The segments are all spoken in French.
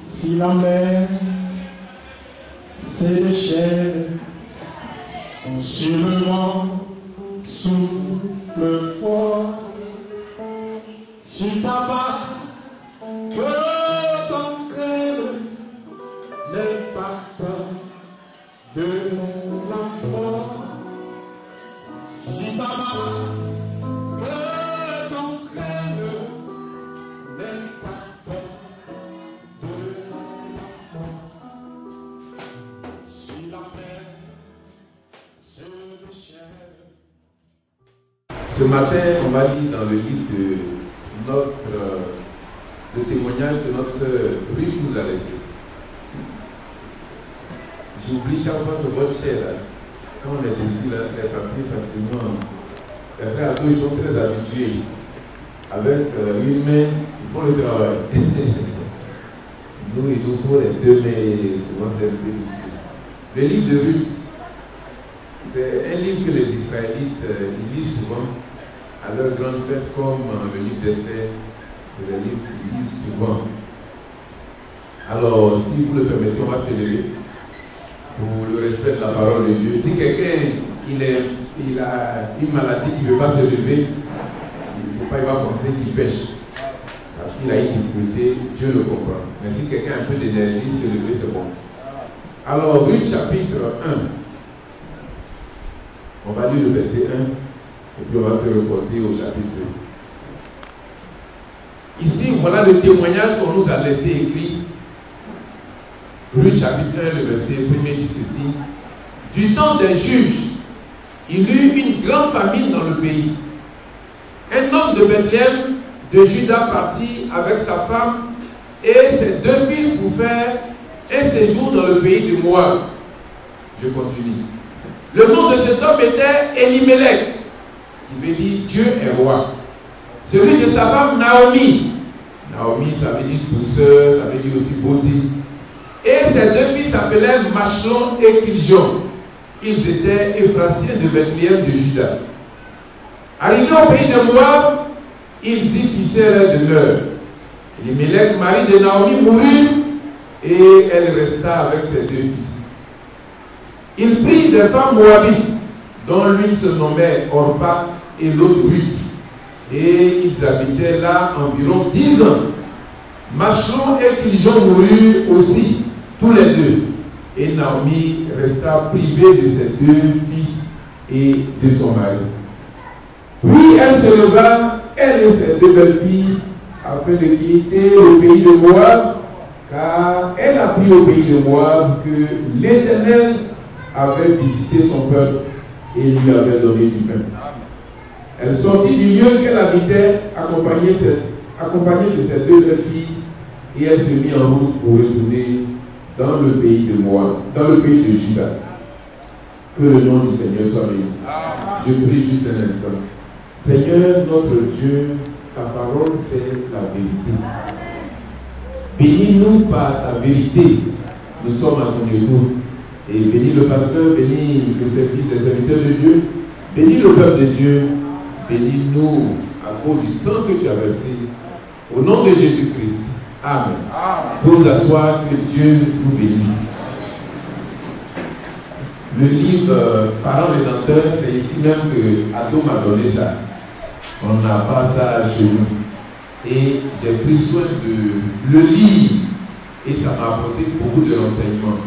Si la mer se déchaîne, sur le vent souffle fort, si ta barque que t'entraîne, n'aie pas peur de la mort. Si ta barque que t'entraîne, n'aie pas peur de la mort. Si la mer se déchaîne. Ce matin, on va lire dans le livre de le témoignage que notre sœur Ruth nous a laissé. J'oublie chaque fois que votre chère, quand on est dessus, là, les papiers facilement. Les frères ados, ils sont très habitués. Avec une main, ils font le travail. Nous, il nous faut les deux mains et souvent c'est un peu difficile. Le livre de Ruth, c'est un livre que les Israélites ils lisent souvent à leur grande fête, comme le livre d'Esther. C'est des livres qu'ils lisent souvent. Alors, si vous le permettez, on va se lever pour le respect de la parole de Dieu. Si quelqu'un il a une maladie qui ne veut pas se lever, il ne faut pas, il va penser qu'il pêche. Parce qu'il a une difficulté, Dieu le comprend. Mais si quelqu'un a un peu d'énergie, se lever, c'est bon. Alors, Ruth chapitre 1. On va lire le verset 1 et puis on va se reporter au chapitre 2. Ici, voilà le témoignage qu'on nous a laissé écrit. Ruth chapitre 1, le verset 1 dit ceci. Du temps des juges, il y eut une grande famine dans le pays. Un homme de Bethléem de Juda partit avec sa femme et ses deux fils pour faire un séjour dans le pays de Moab. Je continue. Le nom de cet homme était Elimelech, qui veut dire Dieu est roi. Celui de sa femme Naomi. Naomi, ça veut dire douceur, ça veut dire aussi beauté. Et ses deux fils s'appelaient Machlon et Kiljon. Ils étaient Éphratiens de Bethléem de Juda. Arrivés au pays de Moab, ils y fixèrent leur demeure. Elimelech, mari de Naomi, mourut et elle resta avec ses deux fils. Il prit des femmes moabites, dont l'une se nommait Orpa et l'autre Ruth. Et ils habitaient là environ 10 ans. Machlon et Kiljon moururent aussi, tous les deux. Et Naomi resta privée de ses deux fils et de son mari. Puis elle se leva, elle et ses deux belles-filles, afin de quitter le pays de Moab, car elle a appris au pays de Moab que l'Éternel avait visité son peuple et lui avait donné du pain. Elle sortit du lieu qu'elle habitait, accompagnée de ses deux belles filles, et elle se mit en route pour retourner dans le pays de Moab, dans le pays de Juda. Que le nom du Seigneur soit béni. Je prie juste un instant. Seigneur notre Dieu, ta parole c'est la vérité. Bénis-nous par ta vérité. Nous sommes à ton écoute. Et bénis le pasteur, bénis le service des serviteurs de Dieu, bénis le peuple de Dieu, bénis-nous à cause du sang que tu as versé. Au nom de Jésus-Christ. Amen. Pour vous asseoir, que Dieu vous bénisse. Le livre Parents rédempteurs, c'est ici même que Ado m'a donné ça. On n'a pas ça chez nous. Et j'ai pris soin de le lire et ça m'a apporté beaucoup de renseignements.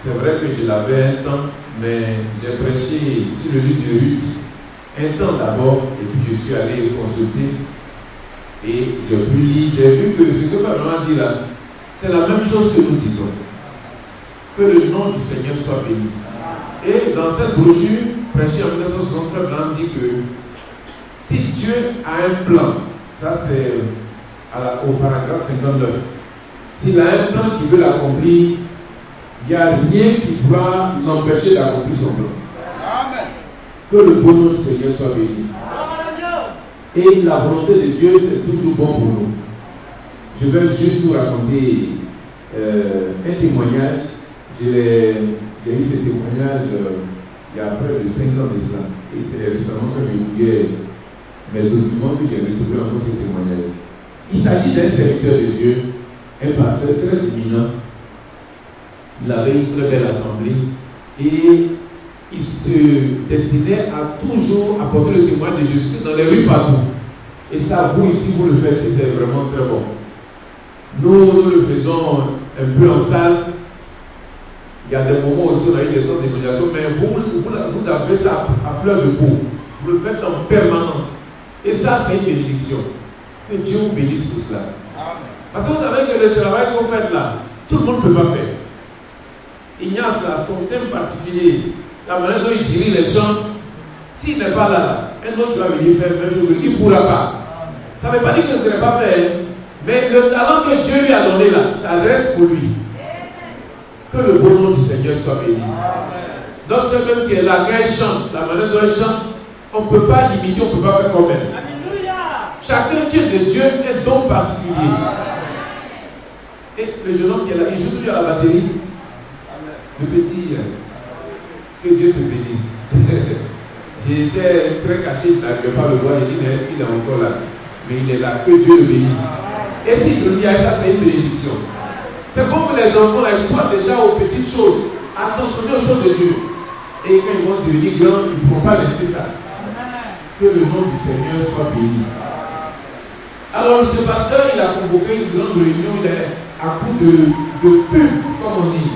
C'est vrai que je l'avais un temps, mais j'ai prêché sur le livre de Ruth un temps d'abord, et puis je suis allé consulter et j'ai pu lire. J'ai vu que ce que Papa dit là, c'est la même chose que nous disons. Que le nom du Seigneur soit béni. Et dans cette brochure, prêchée en 1963, Blanc dit que si Dieu a un plan, ça c'est au paragraphe 59, s'il a un plan qui veut l'accomplir, il n'y a rien qui pourra l'empêcher d'accomplir son plan. Amen. Que le bon nom du Seigneur soit béni. Et la volonté de Dieu, c'est toujours bon pour nous. Je vais juste vous raconter un témoignage. J'ai eu ce témoignage il y a près de 5 ans de cela. Et c'est récemment que je fouillais mes documents que j'ai retrouvé encore ce témoignage. Il s'agit d'un serviteur de Dieu, un pasteur très éminent. Il avait une très belle assemblée et il se destinait à toujours apporter le témoin de Jésus dans les rues partout. Et ça, vous ici, vous le faites et c'est vraiment très bon. Nous le faisons un peu en salle. Il y a des moments aussi où on a eu des autres dénominations, mais vous avez ça à fleur de peau. Vous le faites en permanence. Et ça, c'est une bénédiction. Que Dieu vous bénisse pour cela. Parce que vous savez que le travail qu'on fait là, tout le monde ne peut pas faire. Il y a ça, son thème particulier, la manière dont il dirige les gens. S'il n'est pas là, un autre va venir faire même chose, il ne pourra pas. Ça ne veut pas dire que ce ne serait pas fait, mais le talent que Dieu lui a donné là, ça reste pour lui. Que le beau nom du Seigneur soit béni. Donc c'est même que là, quand il chante, la manière dont il chante, on ne peut pas limiter, on ne peut pas faire comme elle. Chacun tient de Dieu un don particulier. Et le jeune homme qui est là, il joue toujours à la batterie. Le petit, que Dieu te bénisse. J'étais très caché, je n'arrivais pas à le voir, j'ai dit, mais est-ce qu'il est encore là? Mais il est là, que Dieu le bénisse. Et s'il te dit, ça c'est une bénédiction. C'est comme les enfants, là, ils soient déjà aux petites choses, attentionnés aux choses de Dieu. Et quand ils vont devenir grands, ils ne pourront pas laisser ça. Que le nom du Seigneur soit béni. Alors, ce pasteur, il a convoqué une grande réunion, il est à coup de pub, comme on dit.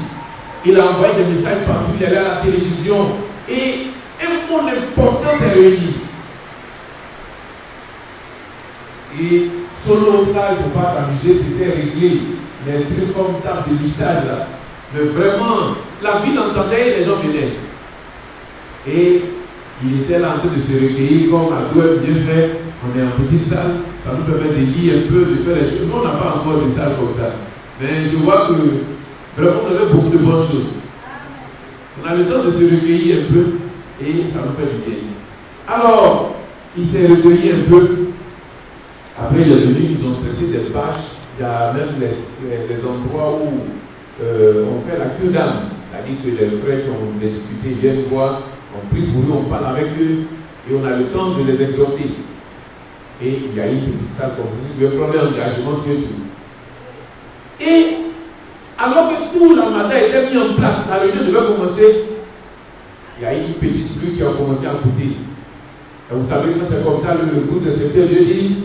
Il a envoyé des messages partout, il est allé à la télévision. Et un monde important s'est réuni. Et solo, ça, il ne faut pas t'amuser, c'était réglé. Les trucs comme table de lissage là. Mais vraiment, la ville entendait et les gens venaient. Et il était là en train de se recueillir comme à doigt bien fait. On est en petite salle, ça nous permet de lire un peu, de faire les choses. Nous, on n'a pas encore de salle comme ça. Mais je vois que vraiment, on avait beaucoup de bonnes choses. On a le temps de se recueillir un peu et ça nous fait du bien. Alors, il s'est recueilli un peu. Après, il est venu, ils ont tressé des bâches. Il y a même les endroits où on fait la queue d'âme. C'est-à-dire que les frères qui ont des difficultés viennent voir, on prie pour eux, on parle avec eux et on a le temps de les exhorter. Et il y a une petite salle comme ça, le premier engagement qui est tout. Et alors que tout le matin était mis en place, la réunion devait commencer, il y a une petite pluie qui a commencé à coûter. Et vous savez que c'est comme ça, le groupe de secteur, Dieu dit,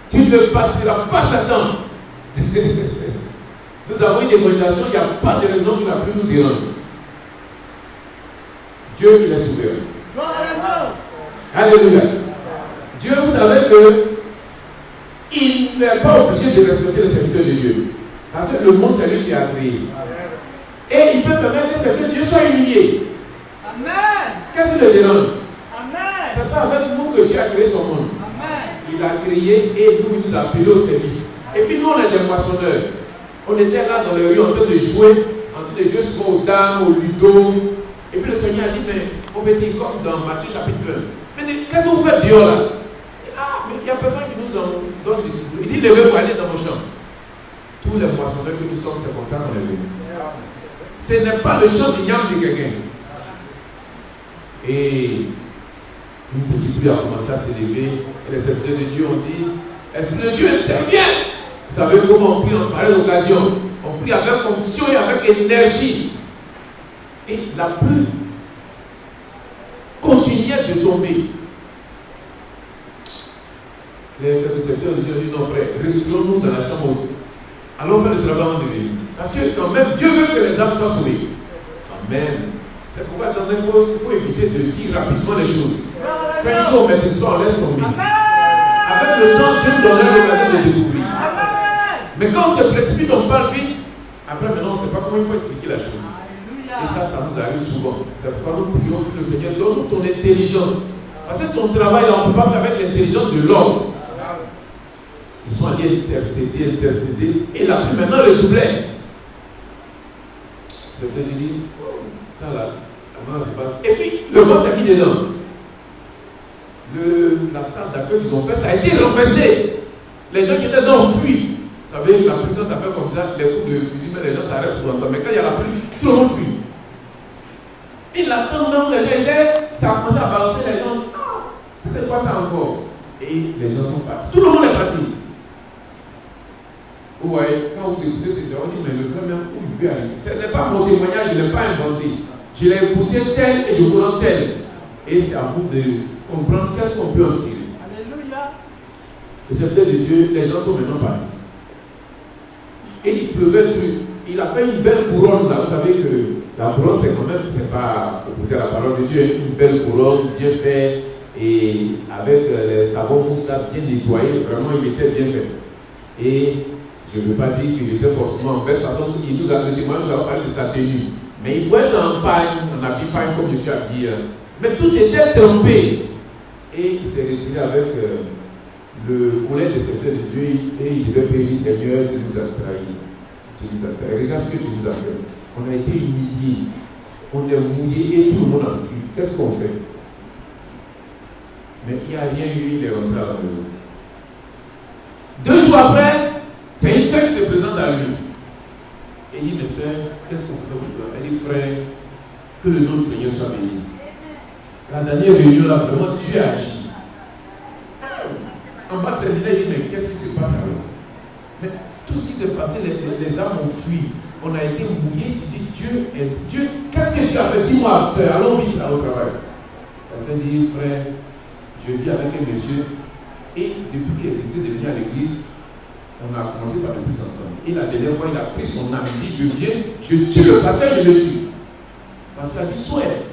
tu ne passeras pas Satan. Nous avons une évaluation, il n'y a pas de raison qui n'a pu nous déranger. Dieu, il est souverain. Alléluia. Dieu, vous savez qu'il n'est pas obligé de respecter le serviteur de Dieu. Parce que le monde, c'est lui qui a créé. Et il peut permettre que Dieu soit humilié. Amen. Qu'est-ce qui le dérange? Amen. C'est pas avec nous que Dieu a créé son monde. Amen. Il a créé et nous, il nous a appelés au service. Et puis nous, on est des moissonneurs. On était là dans les rues en train de jouer souvent aux dames, aux ludo. Et puis le Seigneur a dit, mais mon petit, comme dans Matthieu chapitre 20, mais qu'est-ce que vous faites dehors là? Ah, mais il n'y a personne qui nous en donne du tout. Il dit, levez-vous, allez dans vos champs. Tous les moissonneurs que nous sommes, c'est comme ça qu'on est venus. Ce n'est pas le champ du yam de quelqu'un. Et une petite pluie a commencé à s'élever. Et les serviteurs de Dieu ont dit, Esprit de Dieu, intervient. Vous savez comment on prie en pareille occasion? On prie avec fonction et avec énergie. Et la pluie continuait de tomber. Les serviteurs de Dieu ont dit, non frère, retirons-nous dans la chambre. Allons faire le travail en devenir. Parce que quand même, Dieu veut que les âmes soient sauvées. Amen. C'est pourquoi il faut éviter de dire rapidement les choses. Quand une chose met une soir, on laisse tomber. Avec le temps, Dieu nous donnera l'occasion de découvrir. Mais quand on se précipite, on parle vite. Après, maintenant, on ne sait pas comment il faut expliquer la chose. Et ça nous arrive souvent. C'est pourquoi nous prions que le Seigneur donne ton intelligence. Parce que ton travail, là, on ne peut pas faire avec l'intelligence de l'homme. Ils sont allés intercéder. Et la pluie maintenant redoublait. C'est ce que je dis. Ça là, c'est pas. Et puis, le vent s'est mis dedans. La salle d'accueil qu'ils ont fait, ça a été renversé. Les gens qui étaient dedans ont fui. Vous savez, la pluie, quand ça fait comme ça, les coups de fusil, les gens s'arrêtent pour longtemps. Mais quand il y a la pluie, tout le monde fuit. Et l'attendant, les gens étaient, ça a commencé à balancer les gens. Ah, c'était quoi ça encore? Et les gens sont partis. Tout le monde est parti. Vous voyez, quand vous écoutez ces gens, on dit, mais le frère même, où il peut aller? Ce n'est pas mon témoignage, je ne l'ai pas inventé. Je l'ai écouté tel et je vous rends tel. Et c'est à vous de comprendre qu'est-ce qu'on peut en tirer. Alléluia. Et c'est peut-être de Dieu, les gens sont maintenant partis. Et il pleuvait le truc. Il a fait une belle couronne là. Vous savez que la couronne, c'est quand même, c'est pas opposé à la parole de Dieu. Une belle couronne, bien faite, et avec les savons mousse là, bien nettoyés. Vraiment, il était bien fait. Et je ne veux pas dire qu'il était forcément en veste, parce qu'il nous a parlé de sa tenue. Mais il pouvait être en pagne, en habit pagne comme je suis habillé. Mais tout était trempé. Et il s'est retiré avec le collet de serviteur de Dieu et il devait payer, Seigneur, tu nous as trahis. Tu nous as trahis. Regarde ce que tu nous as fait. On a été humiliés. On est mouillés et tout le monde a fui. Qu'est-ce qu'on fait? Mais il n'y a rien eu, il est rentré à la maison. 2 jours après, c'est une soeur qui se présente à lui. Et il dit, mes soeurs, qu'est-ce qu'on fait pour toi? Elle dit, frère, que le nom du Seigneur soit béni. La dernière réunion là, vraiment, Dieu a agi. En bas de cette idée, il dit, mais qu'est-ce qui se passe alors? Mais tout ce qui s'est passé, les âmes ont fui. On a été mouillés. Tu dis, Dieu est Dieu. Qu'est-ce que tu as fait? Dis-moi, frère, allons vite là au travail. Elle s'est dit, frère, je vis avec un monsieur. Et depuis qu'il est décidé de venir à l'église, on a commencé par ne plus s'entendre. Et la dernière fois, il a pris son âme. Il dit, je viens, je tue le pasteur, je le tue. Parce qu'il a dit, souhait.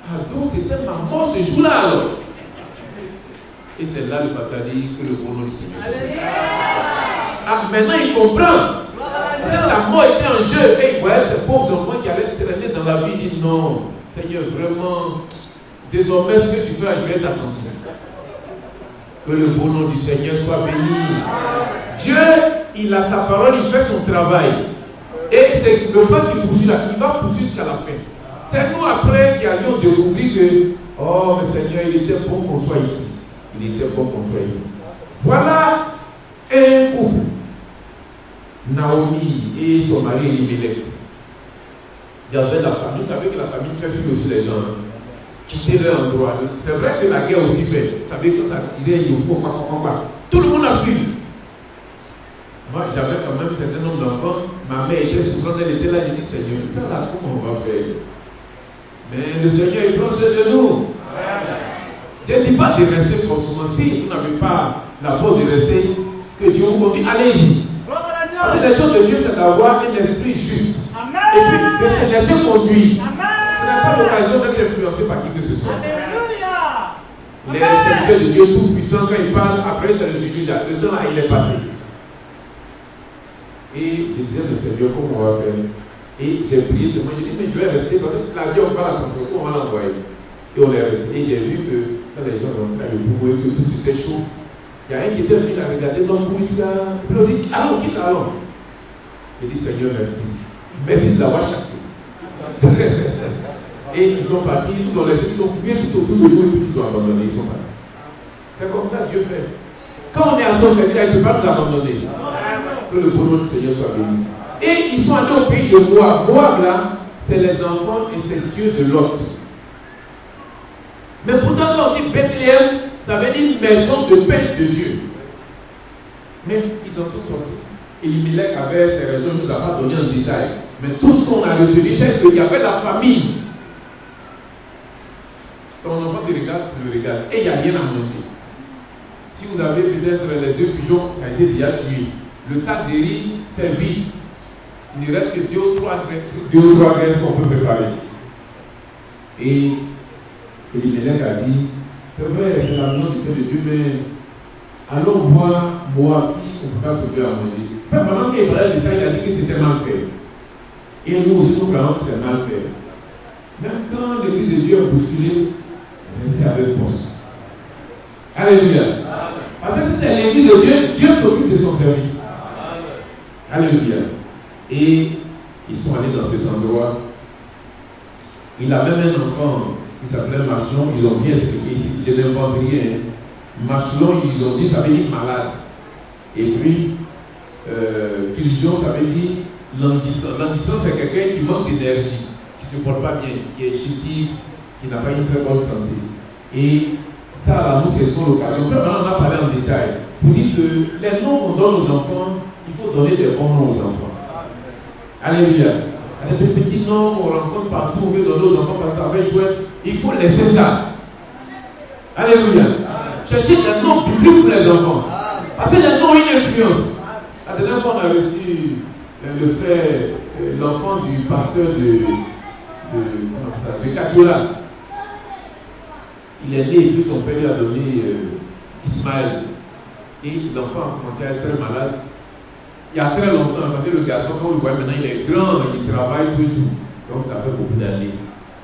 Ah, donc c'était ma mort ce jour-là alors. Et c'est là le pasteur dit que le bon nom du Seigneur. Ah, maintenant il comprend. Sa mort était en jeu. Et il voyait ces pauvres enfants qui allaient traîner dans la vie. Il dit non, Seigneur, vraiment, désormais ce que tu fais, je vais être attentif. Que le bon nom du Seigneur soit béni. Dieu, il a sa parole, il fait son travail. Et c'est le pas qui poursuit là, il va poursuivre jusqu'à la fin. C'est nous après qui allions découvrir que, oh, mais Seigneur, il était bon qu'on soit ici. Il était bon qu'on soit ici. Voilà un couple. Naomi et son mari Elimelech. Il y avait la famille. Vous savez que la famille fait fuir aussi les gens. Quitter leur endroit. C'est vrai que la guerre aussi fait. Vous savez que ça tirait, il y a tout le monde a fui. Moi, j'avais quand même un certain nombre d'enfants. Ma mère était souvent, elle était là, elle dit, Seigneur, ça là, comment on va faire? Mais le Seigneur, il prend soin de nous. Je ne dis pas de rester forcément. Si vous n'avez pas la force de rester, que Dieu vous conduise, allez-y. Parce que les choses de Dieu, c'est d'avoir un esprit juste. Amen. Et puis de se laisser conduire. Amen. Ce n'est pas l'occasion d'être influencé par qui que ce soit. Alléluia. Les serviteurs de Dieu tout-puissants, quand ils parlent, après ça le dit là. Le temps là, il est passé. Et je disais, le Seigneur, comment on va faire? Et j'ai prié seulement, j'ai dit, mais je vais rester parce que la vie, on va la transporter, on va l'envoyer. Et on est resté. Et j'ai vu que quand les gens rentraient, le boubou, que tout était chaud. Il y a un qui était venu à regarder dans le bout, ça. Puis on dit, allons, quitte, allons. J'ai dit, Seigneur, merci. Merci de l'avoir chassé. Et ils sont partis, ils nous ont laissé, ils sont fouillés tout autour de nous et puis ils ont abandonné, ils sont partis. C'est comme ça Dieu fait. Quand on est à son service, il ne peut pas nous abandonner. Que le bon nom du Seigneur soit béni. Et ils sont allés au pays de Moab. Moab, là, c'est les enfants incestueux de Lot. Mais pourtant, quand on dit Bethléem, ça veut dire maison de paix de Dieu. Mais ils en sont sortis. Elimelech avait ses raisons, il ne nous a pas donné en détail. Mais tout ce qu'on a retenu, c'est qu'il y avait la famille. Ton enfant te regarde, tu le regardes. Et il n'y a rien à manger. Si vous avez peut-être les 2 pigeons, ça a été déjà tué. Le sac de riz, c'est vide. Il ne reste que 2 ou 3 graisses qu'on peut préparer. Et Elimelech a dit, c'est vrai, c'est la maison du Père de Dieu, mais allons voir moi si on ne peut pas trouver à manger. Pendant qu'il parlait de ça, il a dit que c'était mal fait. Et nous aussi, nous croyons que c'est mal fait. Même quand l'église de Dieu est bousculée, c'est avec force. Alléluia. Parce que si c'est l'église de Dieu, Dieu s'occupe de son service. Alléluia. Et ils sont allés dans cet endroit. Il a même un enfant qui s'appelait Machlon. Ils ont bien expliqué ici. Je n'invente rien. Machlon, ils ont dit, ça veut dire malade. Et puis, Kilijon, ça veut dire languissant. Languissant, c'est quelqu'un qui manque d'énergie, qui ne se porte pas bien, qui est chétif, qui n'a pas une très bonne santé. Et ça, là, nous, c'est son l'occasion. Maintenant, on a parlé en détail. Pour dire que les noms qu'on donne aux enfants, Il faut donner des bons noms aux enfants. Alléluia. Des petits noms qu'on rencontre partout, on veut donner aux enfants parce que ça va être chouette. Il faut laisser ça. Alléluia. Cherchez des noms bibliques pour les enfants. Parce que les noms ont une influence. La dernière fois, on a reçu le frère, l'enfant du pasteur de Katiola. Il est né et puis son père lui a donné Ismaël. Et l'enfant a commencé à être très malade. Il y a très longtemps, parce que le garçon, quand vous le voyez maintenant, il est grand, il travaille tout et tout. Donc ça fait beaucoup d'années.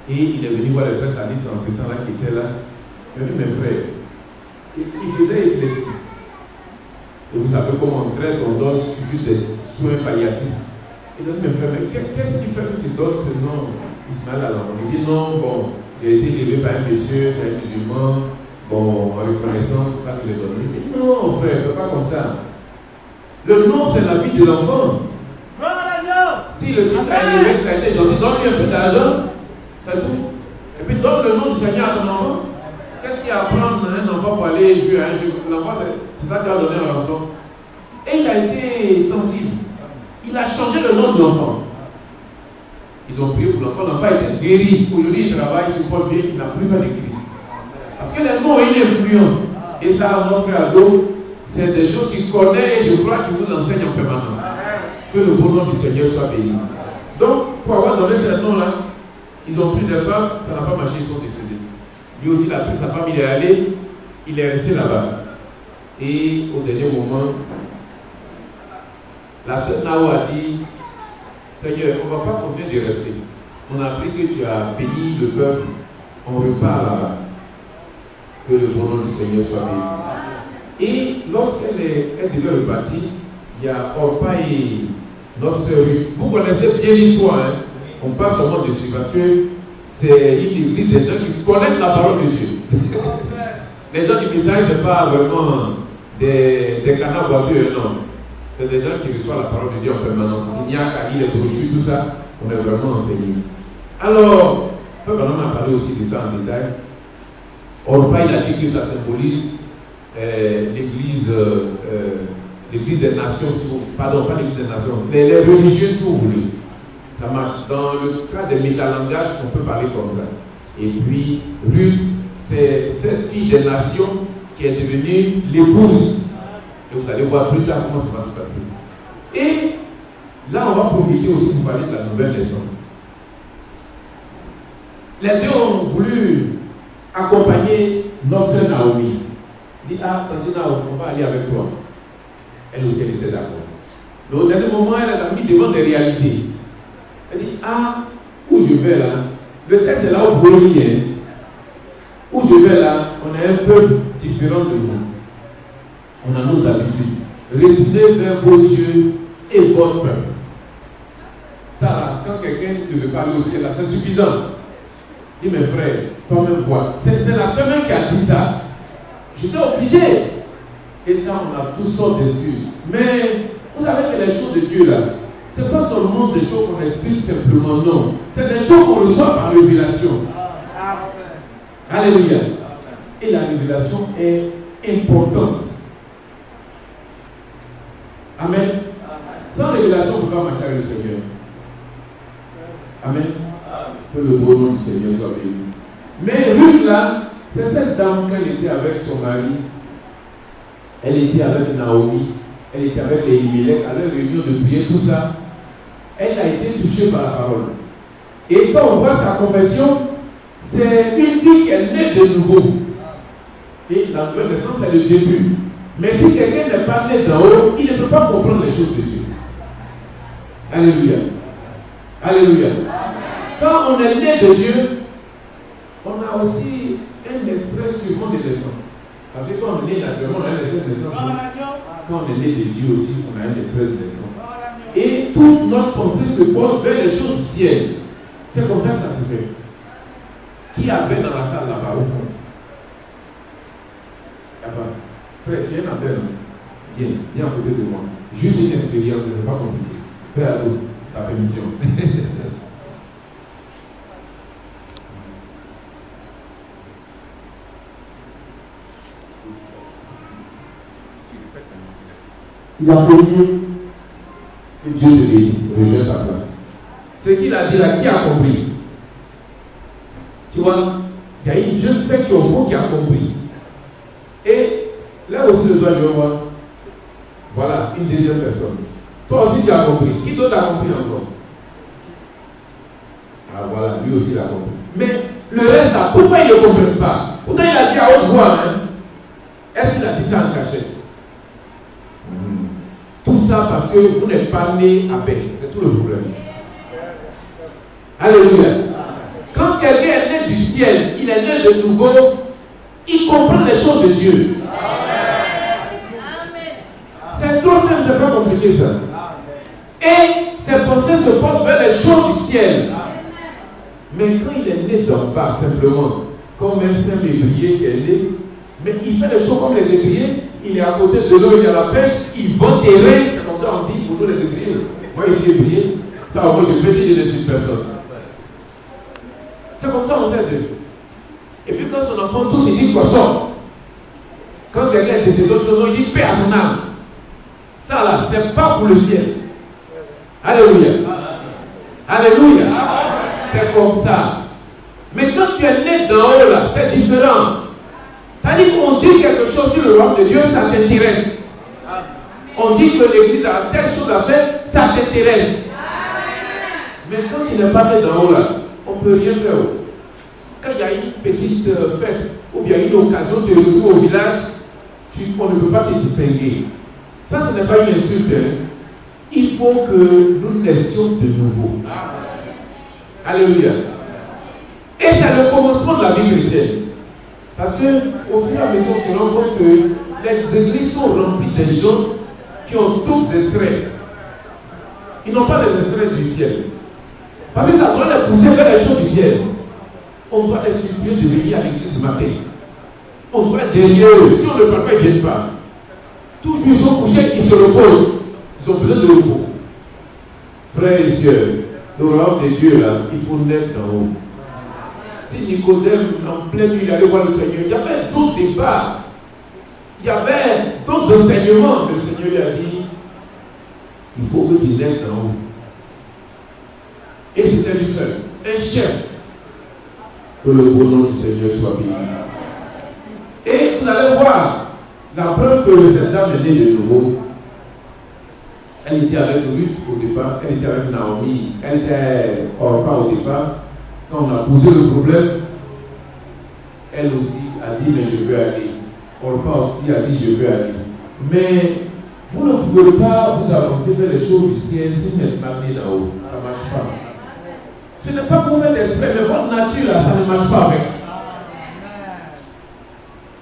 Et il est venu voir le frère Sadis en ce temps-là qui était là. Il m'a dit, mes frères, il faisait épilepsie. Et vous savez comment on traite, on donne juste des soins palliatifs. Il a dit, mes frères, mais qu'est-ce qui fait que tu donnes ce nom Ismaël à l'enfant? Il dit, non, bon, j'ai été élevé par un monsieur, c'est un musulman, bon, en reconnaissance, c'est ça que j'ai donné. Il dit, non, frère, ne fais pas comme ça. Le nom, c'est la vie de l'enfant. Si le type a élevé, il a été gentil, donne-lui un peu d'argent, c'est tout. Et puis donne le nom du Seigneur à ton enfant. Qu'est-ce qu'il y a à prendre un enfant pour aller jouer à un jeu? L'enfant, c'est ça qui a donné un rançon. Et il a été sensible. Il a changé le nom de l'enfant. Ils ont prié pour l'enfant. L'enfant était guéri. Aujourd'hui, il travaille, il se porte bien, il n'a plus fait de crise. Parce que les noms ont une influence. Et ça, notre frère Ado, c'est des choses qu'il connaît et je crois qu'il nous enseigne en permanence. Que le bon nom du Seigneur soit béni. Donc, pour avoir donné ce nom-là, ils ont pris des femmes, ça n'a pas marché, ils sont décédés. Lui aussi, il a pris sa femme, il est allé, il est resté là-bas. Et au dernier moment, la sœur Nao a dit, Seigneur, on ne va pas continuer de rester. On a appris que tu as béni le peuple, on repart là-bas. Que le bon nom du Seigneur soit béni. Et lorsqu'elle devait repartir, il y a Orpa et notre sœur. Vous connaissez bien l'histoire, hein? On passe seulement dessus parce que c'est une église des gens qui connaissent la parole de Dieu. Les gens du message, ce n'est pas vraiment des canards boiteux, non. C'est des gens qui reçoivent la parole de Dieu en permanence. Il n'y a qu'à lire les brochures, tout ça, on est vraiment enseigné. Alors, on a parlé aussi de ça en détail. Orpa, il a dit que ça symbolise l'église des nations, pardon, pas l'église des nations, mais les religieux, si vous voulez. Ça marche. Dans le cas des métalangages, on peut parler comme ça. Et puis, Ruth, c'est cette fille des nations qui est devenue l'épouse. Et vous allez voir plus tard comment ça va se passer. Et là, on va profiter aussi pour parler de la nouvelle naissance. Les deux ont voulu accompagner notre sœur Naomi. Dit, ah, tante Naomi, on va aller avec toi. Elle aussi, elle était d'accord. Mais au dernier moment, elle a mis devant des réalités. Elle dit, ah, où je vais là? Le texte est là où vous le lire. Où je vais là, on est un peu différent de vous. On a nos habitudes. Retournez vers vos dieux et votre peuple. Ça là, quand quelqu'un devait parler au ciel là, c'est suffisant. Dis mes frères, toi-même vois. C'est la semaine qui a dit ça. J'étais obligé. Et ça, on a toutes sortes d'excuses. Mais vous savez que les choses de Dieu là, ce n'est pas seulement des choses qu'on explique simplement, non. C'est des choses qu'on reçoit par révélation. Alléluia. Et la révélation est importante. Amen. Sans révélation, on ne peut pas marcher avec le Seigneur. Amen. Que le beau nom du Seigneur soit béni. Mais Ruth là, c'est cette dame, quand elle était avec son mari, elle était avec Naomi, elle était avec les Elimelech, à leur réunion de prière, tout ça. Elle a été touchée par la parole. Et quand on voit sa confession, c'est une vie qui est née de nouveau. Et la nouvelle naissance, c'est le début. Mais si quelqu'un n'est pas né d'en haut, il ne peut pas comprendre les choses de Dieu. Alléluia. Alléluia. Quand on est né de Dieu, on a aussi un extrait sûrement de naissance. Parce que quand on est né naturellement, on a un extrait de naissance. Quand on est né de Dieu aussi, on a un extrait de naissance. Et toute notre pensée se pose vers les choses du ciel. C'est comme ça que ça se fait. Qui avait dans la salle là-bas au fond? Là-bas. Frère, tu es un appel. Viens à côté de moi. Juste une expérience, ce n'est pas compliqué. Frère Ado, ta permission. Il a prié Dieu te bénisse, rejoins ta place. Ce qu'il a dit là, qui a compris? Tu vois, il y a une jeune sœur qui au fond qui a compris. Et là aussi, le doigt de voir. Voilà, une deuxième personne. Toi aussi, tu as compris. Qui d'autre a compris encore? Ah voilà, lui aussi l'a compris. Mais le reste là, pourquoi il ne comprend pas? Pourquoi il a dit à haute voix, hein? Est-ce qu'il a dit ça en cachette? Tout ça parce que vous n'êtes pas né à paix. C'est tout le problème. Alléluia. Quand quelqu'un est né du ciel, il est né de nouveau, il comprend les choses de Dieu. C'est trop simple, c'est pas compliqué ça. Et ses pensées se portent vers les choses du ciel. Mais quand il est né d'en bas, simplement, comme un saint lévrier qui est né, mais il fait les choses comme les lévriers, il est à côté de l'eau, il y a la pêche, il vend terrain, c'est comme ça on dit pour tous les lévriers. Moi ici, lévrier, ça au moins je peux dire je ne suis personne. C'est comme ça on sait Dieu. Et puis quand son enfant tous il dit poisson. Quand quelqu'un est décédé d'autres choses, il dit paix à son âme. Ça là, c'est pas pour le ciel. Alléluia. Alléluia. C'est comme ça. Mais quand tu es né d'en haut là, c'est différent. C'est-à-dire qu'on dit quelque chose sur le royaume de Dieu, ça t'intéresse. On dit que l'église a telle chose à faire, ça t'intéresse. Mais quand tu n'es pas né d'en haut là, on ne peut rien faire. Quand il y a une petite fête ou bien une occasion de retour au village, on ne peut pas te distinguer. Ça, ce n'est pas une insulte. Il faut que nous naissions de nouveau. Alléluia. Et c'est le commencement de la vie chrétienne. Parce qu'au fur et à mesure, on se rend compte que les églises sont remplies de gens qui ont d'autres extraits. Ils n'ont pas les extraits du ciel. Parce que ça doit les pousser vers les choses du ciel. On doit les supplier de venir à l'église ce matin. On doit être derrière eux. Si on ne parle pas, ils ne viennent pas. Toujours ils sont couchés, ils se reposent. Ils ont besoin de repos. Frères et sœurs, le royaume de Dieu là, il faut naître d'en haut. Si Nicodème, en pleine nuit, il allait voir le Seigneur, il y avait d'autres débats. Il y avait d'autres enseignements. Le Seigneur lui a dit, il faut que tu naisses d'en haut. Et c'était lui seul, un chef. Que le beau nom du Seigneur soit béni. Et vous allez voir, la preuve que cette dame est née de nouveau, elle était avec Ruth au départ, elle était avec Naomi, elle était Orpa au départ. Quand on a posé le problème, elle aussi a dit, mais je veux aller. Orpa aussi a dit, je veux aller. Mais vous ne pouvez pas vous avancer vers les choses du ciel si vous n'êtes pas né d'en haut. Ça ne marche pas. Ce n'est pas pour faire l'esprit, mais votre nature, là, ça ne marche pas avec.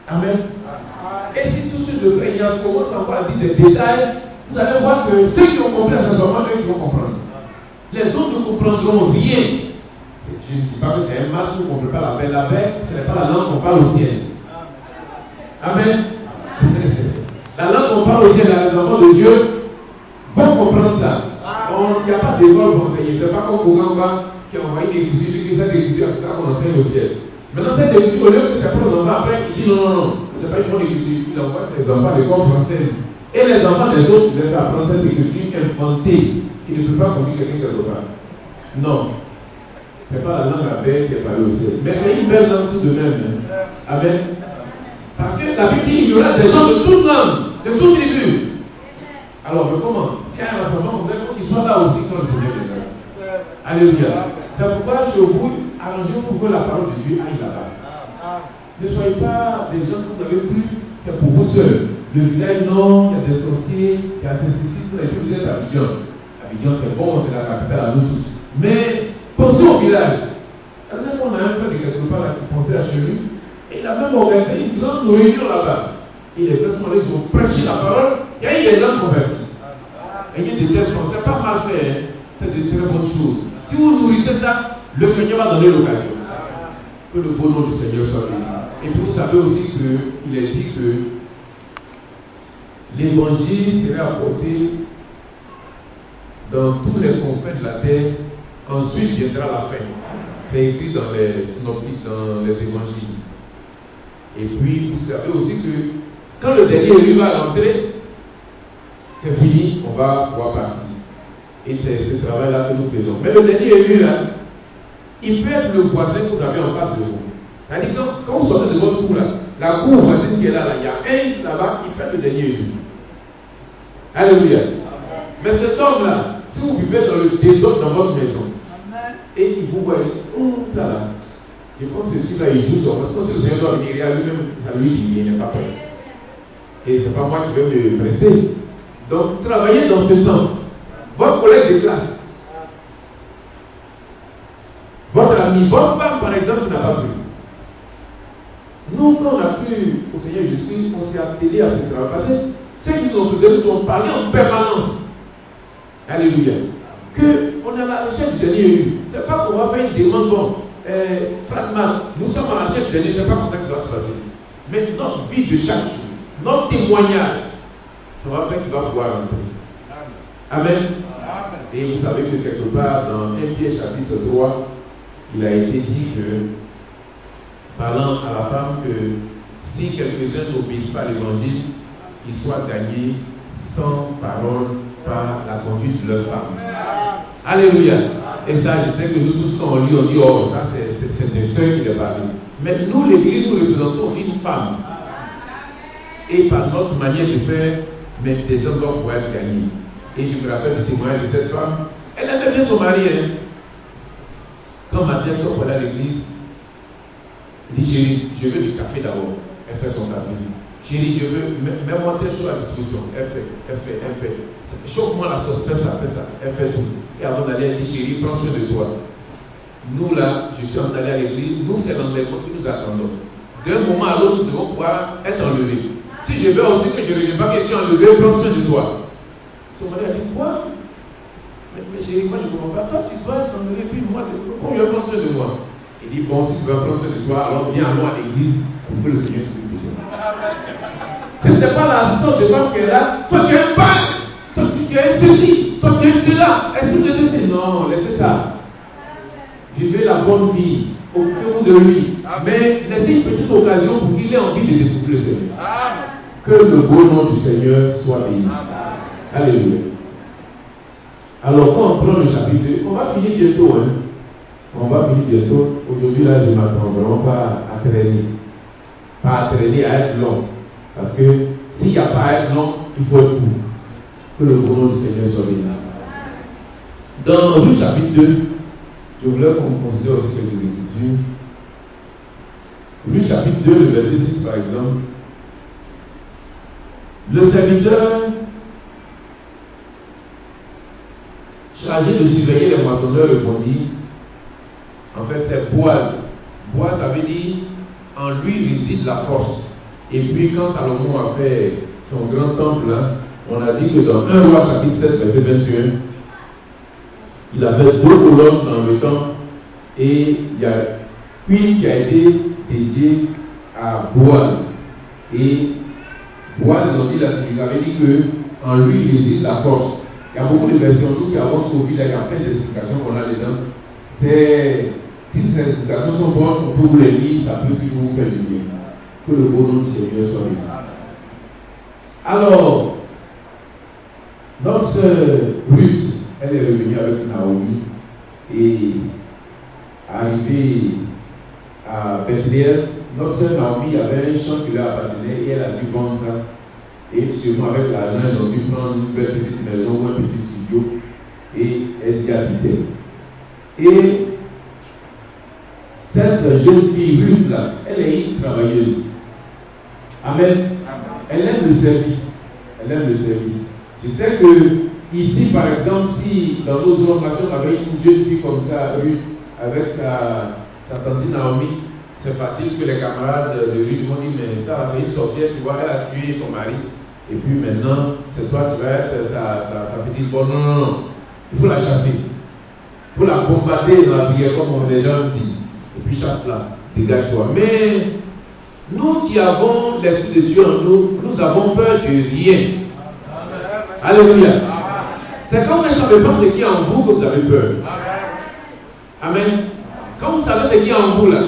Amen. Et si tout ce de frère Ignace commence encore à dire des détails, vous allez voir que ceux qui ont compris, c'est seulement eux qui vont comprendre. Les autres ne comprendront rien. Je ne dis pas que c'est un match où on ne peut pas la paix. La paix, ce n'est pas la langue qu'on parle au ciel. Amen. La langue qu'on parle au ciel, les enfants de Dieu vont comprendre ça. Il n'y a pas d'école pour enseigner. Ce n'est pas comme Kougamba qui a envoyé des études, cette étude, c'est ça qu'on enseigne au ciel. Maintenant, cette étude, au lieu que c'est pour les enfants, après, il dit non, ce n'est pas une bonne étude. Il envoie ses enfants à l'école française. Et les enfants des autres, ils les apprendre cette écriture inventée qui ne peut pas conduire quelqu'un quelque part. Non. Ce n'est pas la langue abeille qui est parlée au ciel. Mais c'est une belle langue tout de même. Amen. Parce que la Bible dit qu'il y aura des gens de toute langue, de toute tribu. Alors, mais comment? Si y a un rassemblement, il faut qu'ils soient là aussi quand le Seigneur est là. Alléluia. C'est pourquoi chez vous, arrangez-vous pour que la parole de Dieu aille là-bas. Ne soyez pas des gens que vous n'avez plus, c'est pour vous seuls. Le village nord, il y a des sorciers, il y a ces et puis vous êtes à Abidjan. Abidjan, c'est bon, c'est la capitale à nous tous. Mais pensez au village. On a un frère de quelque part là, qui pensait à chez lui, et il a même organisé une grande réunion là-bas. Et les frères sont allés, ils ont prêché la parole, il y a eu des gens convertis. Et il y a des têtes pensées, c'est pas mal fait, hein? C'est de très bonnes choses. Si vous nourrissez ça, le Seigneur va donner l'occasion. Que le beau nom du Seigneur soit béni. Et puis vous savez aussi qu'il est dit que l'évangile serait apporté dans tous les confins de la terre. Ensuite viendra la fin. C'est écrit dans les synoptiques, dans les évangiles. Et puis vous savez aussi que quand le dernier lui va rentrer, c'est fini, on va pouvoir partir. Et c'est ce travail-là que nous faisons. Mais le dernier élu, là, il peut être le voisin que vous avez en face de vous. C'est-à-dire quand vous sortez de votre cour, là, la cour voisine qui est là, il y a un là-bas, il fait le dernier élu. Alléluia. Mais cet homme-là, si vous vivez dans le désordre dans votre maison, et il vous voit, ça là, je pense que celui-là, il joue sur parce que le Seigneur doit venir à lui-même, ça lui dit, il n'est pas prêt. Et ce n'est pas moi qui vais me presser. Donc, travaillez dans ce sens. Votre collègue de classe, votre ami, votre femme, par exemple, n'a pas plu. Nous, quand on a plu au Seigneur Jésus, on s'est attelé à ce travail. Parce que ceux qui nous ont parlé en permanence. Alléluia. Qu'on est à la recherche du dernier élu. Ce n'est pas qu'on va faire une demande, bon, Fratman, nous sommes à la recherche du dernier, ce n'est pas comme ça que ça va se passer. Mais notre vie de chaque jour, notre témoignage, ça va faire qu'il va pouvoir rentrer. Amen. Et vous savez que quelque part, dans 1 Pierre chapitre 3, il a été dit que, parlant à la femme, que si quelques-uns n'obéissent pas à l'évangile, ils soient gagnés sans parole par la conduite de leur femme. Alléluia. Et ça, je sais que nous tous, quand on lit, on dit, oh, ça c'est des sœurs qui les parlent. Mais nous, l'Église, nous représentons aussi une femme. Et par notre manière de faire, mais des gens doivent pouvoir être gagnés. Et je me rappelle du témoignage de cette femme. Elle aimait bien son mari. Hein. Quand Mathieu sort pour aller à l'église, il dit, chérie, je veux du café d'abord. Elle fait son café. Chérie, je veux, mets-moi telle chose à disposition. Elle fait. Chauffe-moi la sauce, fais ça. Elle fait tout. Et avant d'aller, elle dit, chérie, prends soin de toi. Nous là, je suis en train d'aller à l'église, nous c'est l'enlèvement que nous attendons. D'un moment à l'autre, nous devons pouvoir être enlevés. Si je veux aussi que je ne revienne pas que je suis enlevé, prends soin de toi. Son mari a dit, quoi? Mais chérie, moi je ne comprends pas. Toi, tu dois être enlevé, puis moi, pourquoi je vais prendre soin de moi? Il dit, bon, si tu veux prendre soin de toi, alors viens allons à l'église pour que le Seigneur s'occupe de toi. Ce n'était pas la sorte de femme qui est là. Toi, tu es un pas. Toi, tu es ceci. Toi, tu es cela. Est-ce que Dieu sait? Non, laissez ça. Vivez la bonne vie. Occupez-vous de lui. Mais laissez une petite occasion pour qu'il ait envie de découvrir le Seigneur. Que le beau nom du Seigneur soit béni. Alléluia. Alors, quand on prend le chapitre 2, on va finir bientôt. Hein? On va finir bientôt. Aujourd'hui, là, je ne m'attends vraiment pas à traîner. Pas à traîner, à être long. Parce que s'il n'y a pas à être long, il faut être court. Que le beau nom du Seigneur soit béni. Dans le chapitre 2, je voulais qu'on considère aussi quelques écritures. Luc chapitre 2, le verset 6 par exemple. Le serviteur chargé de surveiller les moissonneurs répondit, en fait c'est Boaz. Boaz, ça veut dire en lui réside la force. Et puis quand Salomon a fait son grand temple, hein, on a dit que dans 1 Roi chapitre 7 verset 21, il avait 2 colonnes dans le temple et il y a une qui a été dédiée à Boaz. Et Boaz, ils ont dit, il avait dit qu'en lui réside la force. Il y a beaucoup de versions, nous qui avons sauvé, il y a plein d'explications qu'on a dedans. Si ces explications sont bonnes, on peut vous les lire, ça peut toujours vous faire du bien. Que le beau nom du Seigneur soit béni. Alors, notre sœur Ruth, elle est revenue avec Naomi et arrivée à Bethléem, notre sœur Naomi avait un champ qui lui appartenait et elle a dû vendre ça. Et sûrement avec l'argent, elle a dû prendre une belle petite maison ou un petit studio et elle s'y habitait. Et cette jeune fille Ruth là, elle est une travailleuse. Amen. Elle aime le service. Elle aime le service. Je sais que ici, par exemple, si dans nos formations, on avait une jeune fille comme ça, Ruth, avec sa tante Naomi, c'est facile que les camarades de Ruth vont dire, mais ça, c'est une sorcière, tu vois, elle a tué ton mari. Et puis maintenant, c'est toi qui vas être sa petite bonne. Non. Il faut la chasser. Il faut la bombarder dans la prière, comme les gens disent. Et puis chasse-la, dégage-toi. Mais nous qui avons l'Esprit de Dieu en nous, nous avons peur de rien. Alléluia. C'est quand vous ne savez pas ce qui est en vous que vous avez peur. Amen. Quand vous savez ce qui est en vous là,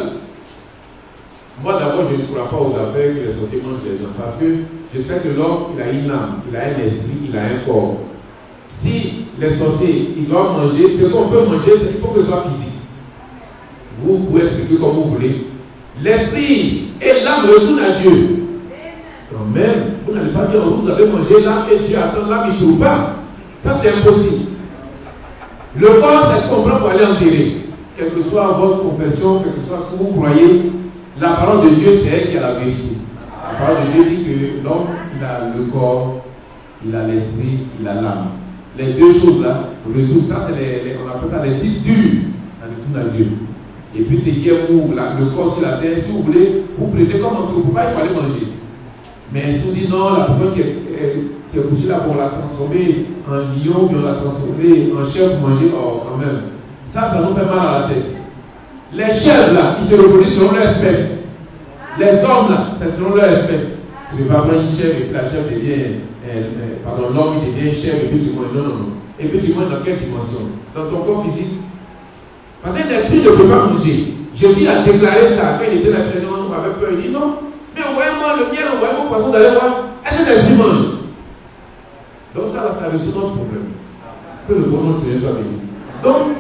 moi d'abord je ne crois pas aux affaires que les sorciers mangent les gens. Parce que je sais que l'homme, il a une âme, il a un esprit, il a un corps. Si les sorciers, ils doivent manger, ce qu'on peut manger, c'est qu'il faut que ce soit physique. Vous pouvez expliquer comme vous voulez. L'esprit et l'âme retournent à Dieu. Quand même, vous n'allez pas dire, vous avez mangé l'âme et Dieu attend l'âme, il ne trouve pas. Ça, c'est impossible. Le corps, c'est ce qu'on prend pour aller enterrer. Quelle que soit votre confession, quel que soit ce que vous croyez, la parole de Dieu, c'est elle qui a la vérité. La parole de Dieu dit que l'homme, il a le corps, il a l'esprit, il a l'âme. Les deux choses là, retournent. Ça, c'est on appelle ça les disques durs. Ça retourne à Dieu. Et puis, c'est qui est où le corps sur la terre, si vous voulez, vous prenez comme anthropophage pour aller manger. Mais si vous dites non, la personne qui est couchée là, on l'a transformée en lion, puis on l'a transformée en chèvre pour manger, oh, quand même. Ça nous fait mal à la tête. Les chèvres là, ils se reproduisent selon leur espèce. Les hommes là, c'est selon leur espèce. Tu ne peux pas prendre une chèvre et puis la chèvre devient, l'homme il devient chèvre et puis tu manges. Non. Et puis tu manges dans quelle dimension? Dans ton corps physique. Parce que l'esprit ne peut pas manger. Jésus a déclaré ça quand il était là, on avait peur, il dit non. Mais envoyez-moi le miel, envoyez-moi le poisson d'aller voir. Est-ce que l'esprit mange? Donc ça résout notre problème. Que le bon nom de Seigneur soit béni. Donc,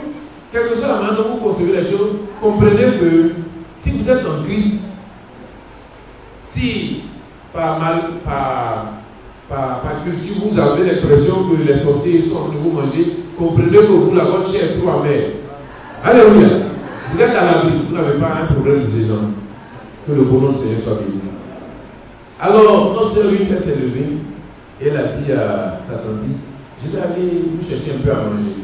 quelque chose à maintenant vous concevez les choses, comprenez que si vous êtes en Christ, si par culture vous avez l'impression que les sorciers sont en train de vous manger, comprenez que vous, la votre chair est trop amère. Alléluia. Vous êtes à l'abri, vous n'avez pas un problème de gênant. Que le bon nom de Seigneur soit béni. Alors, notre sœur elle s'est levée et elle a dit à sa tante, je vais aller vous chercher un peu à manger.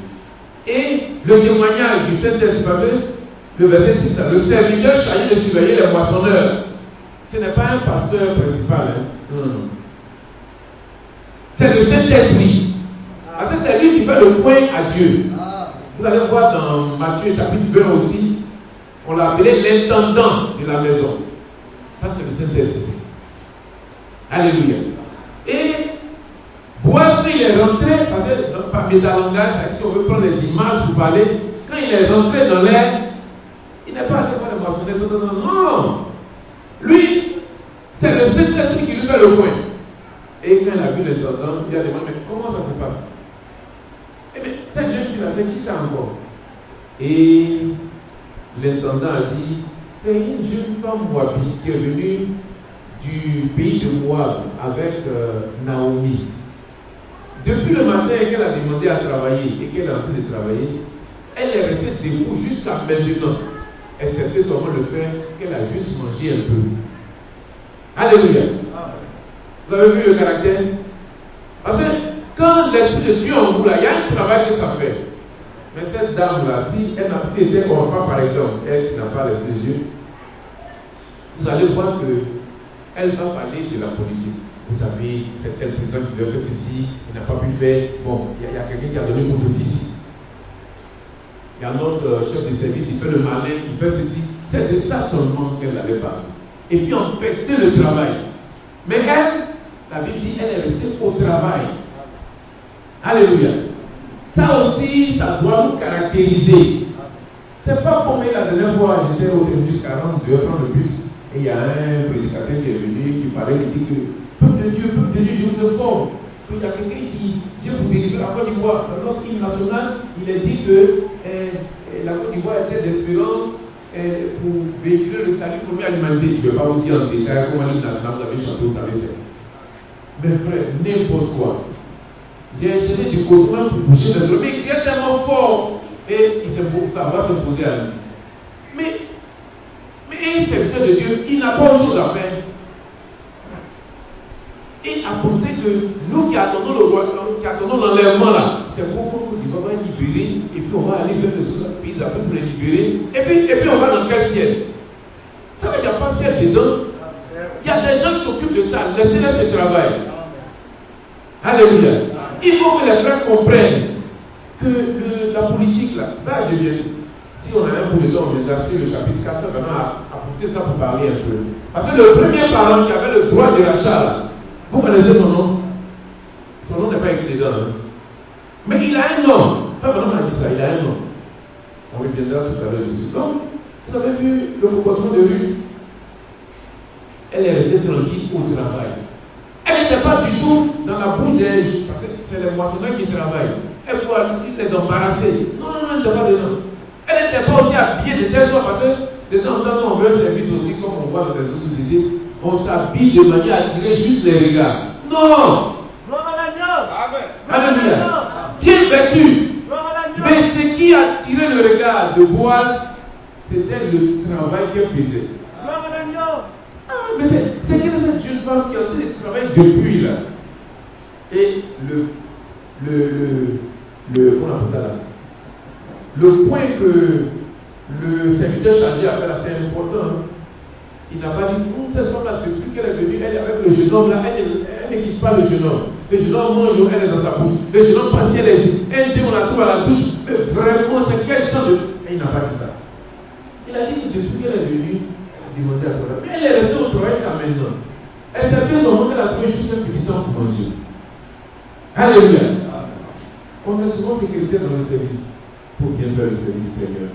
Et le témoignage du Saint-Esprit, le verset 6, le serviteur chargé de surveiller les moissonneurs. Ce n'est pas un pasteur principal. Hein? Non. C'est le Saint-Esprit. Parce que c'est lui qui fait le point à Dieu. Vous allez voir dans Matthieu chapitre 20 aussi, on l'a appelé l'intendant de la maison. Ça, c'est le Saint-Esprit. Alléluia. Et Boaz, il est rentré, parce que par métalangage, si on veut prendre les images pour parler, quand il est rentré dans l'air, il n'est pas allé voir les moissonneurs. Non. Lui, c'est le Saint-Esprit qui lui fait le point. Et quand il a vu l'intendant, il a demandé, mais comment ça se passe? Eh bien, cette jeune fille-là, c'est qui ça encore? Et l'intendant a dit, c'est une jeune femme moabite qui est venue du pays de Moab avec Naomi. Depuis le matin qu'elle a demandé à travailler et qu'elle est en train de travailler, elle est restée debout jusqu'à maintenant, excepté seulement le fait qu'elle a juste mangé un peu. Alléluia. Vous avez vu le caractère? Parce que quand l'Esprit de Dieu en vous, là, il y a un travail que ça fait. Mais cette dame-là, si elle était comme pas, par exemple, elle qui n'a pas l'Esprit de Dieu, vous allez voir qu'elle va parler de la politique. Vous savez, c'est tel président qui devait faire ceci, il n'a pas pu faire. Bon, il y a quelqu'un qui a donné contre ceci. Il y a notre chef de service, il fait le malin, il fait ceci. C'est de ça seulement qu'elle avait parlé. Et puis on pestait le travail. Mais elle, la Bible dit, elle est restée au travail. Alléluia. Ça aussi, ça doit nous caractériser. C'est pas comme la dernière fois, j'étais au bus 40, je vais prendre le bus, et il y a un prédicateur qui est venu, qui parlait, qui dit que peuple de Dieu, je vous informe. Il y a quelqu'un qui, Dieu vous délivre la Côte d'Ivoire. Dans notre hymne national, il est dit que la Côte d'Ivoire était d'espérance pour véhiculer le salut pour l'humanité. Je ne vais pas vous dire en détail comment l'hymne national, vous avez chanté, vous savez c'est. Mais frère, n'importe quoi. J'ai essayé du coton pour boucher les oreilles, mais il est tellement fort. Et ça va se poser à lui. Mais un serviteur de Dieu, il n'a pas autre chose à faire. Et à penser que nous qui attendons le roi, qui attendons l'enlèvement là, c'est pour qu'on nous va libérer, et puis on va aller vers les autres pays après pour les libérer, et puis on va dans quel ciel? Ça veut dire qu'il n'y a pas de ciel dedans. Il y a des gens qui s'occupent de ça, laissez-les ce travail. Alléluia. Il faut que les frères comprennent que la politique là, ça je viens. Si on a un peu de temps, on viendra sur le chapitre 4, vraiment à apporter ça pour parler un peu. Parce que le premier parent qui avait le droit de rachat là, vous connaissez son nom? Son nom n'est pas écrit dedans. Hein? Mais il a un nom. Pas vraiment on a dit ça, il a un nom. On reviendra tout à l'heure dessus. Donc, vous avez vu le comportement de lui? Elle est restée tranquille au travail. Elle n'était pas du tout dans la bouche des... Parce que c'est les moissonneurs qui travaillent. Elle faut aussi les embarrasser. Non, elle n'était pas dedans. Elle n'était pas aussi habillée de telle sorte parce que de temps en temps, on veut un service aussi, comme on voit dans les autres sociétés, on s'habille de manière à attirer juste les regards. Non! Gloire à l'agneau. Alléluia. Bien vêtu. Mais ce qui attirait le regard de Boaz, c'était le travail qu'elle faisait. Gloire à l'agneau. Ah, mais c'est quelle est cette jeune femme qui a fait le travail depuis là? Et comment on appelle ça là? Le point que le serviteur chargé a fait là, c'est important. Il n'a pas dit, cette femme-là, depuis qu'elle est venue, elle est avec le jeune homme là, elle ne quitte pas le jeune homme. Le jeune homme mange, elle est dans sa bouche. Le jeune homme passe, elle dit, on la trouve à la touche. Mais vraiment, c'est quel genre de. Et il n'a pas dit ça. Il a dit que depuis qu'elle est venue, demander à toi. Mais elle est restée au travail jusqu'à maintenant. Elle s'est fait son nom, elle a trouvé juste un petit temps pour manger. Alléluia. On est souvent sécuritaire dans le service pour bien faire le service, Seigneur.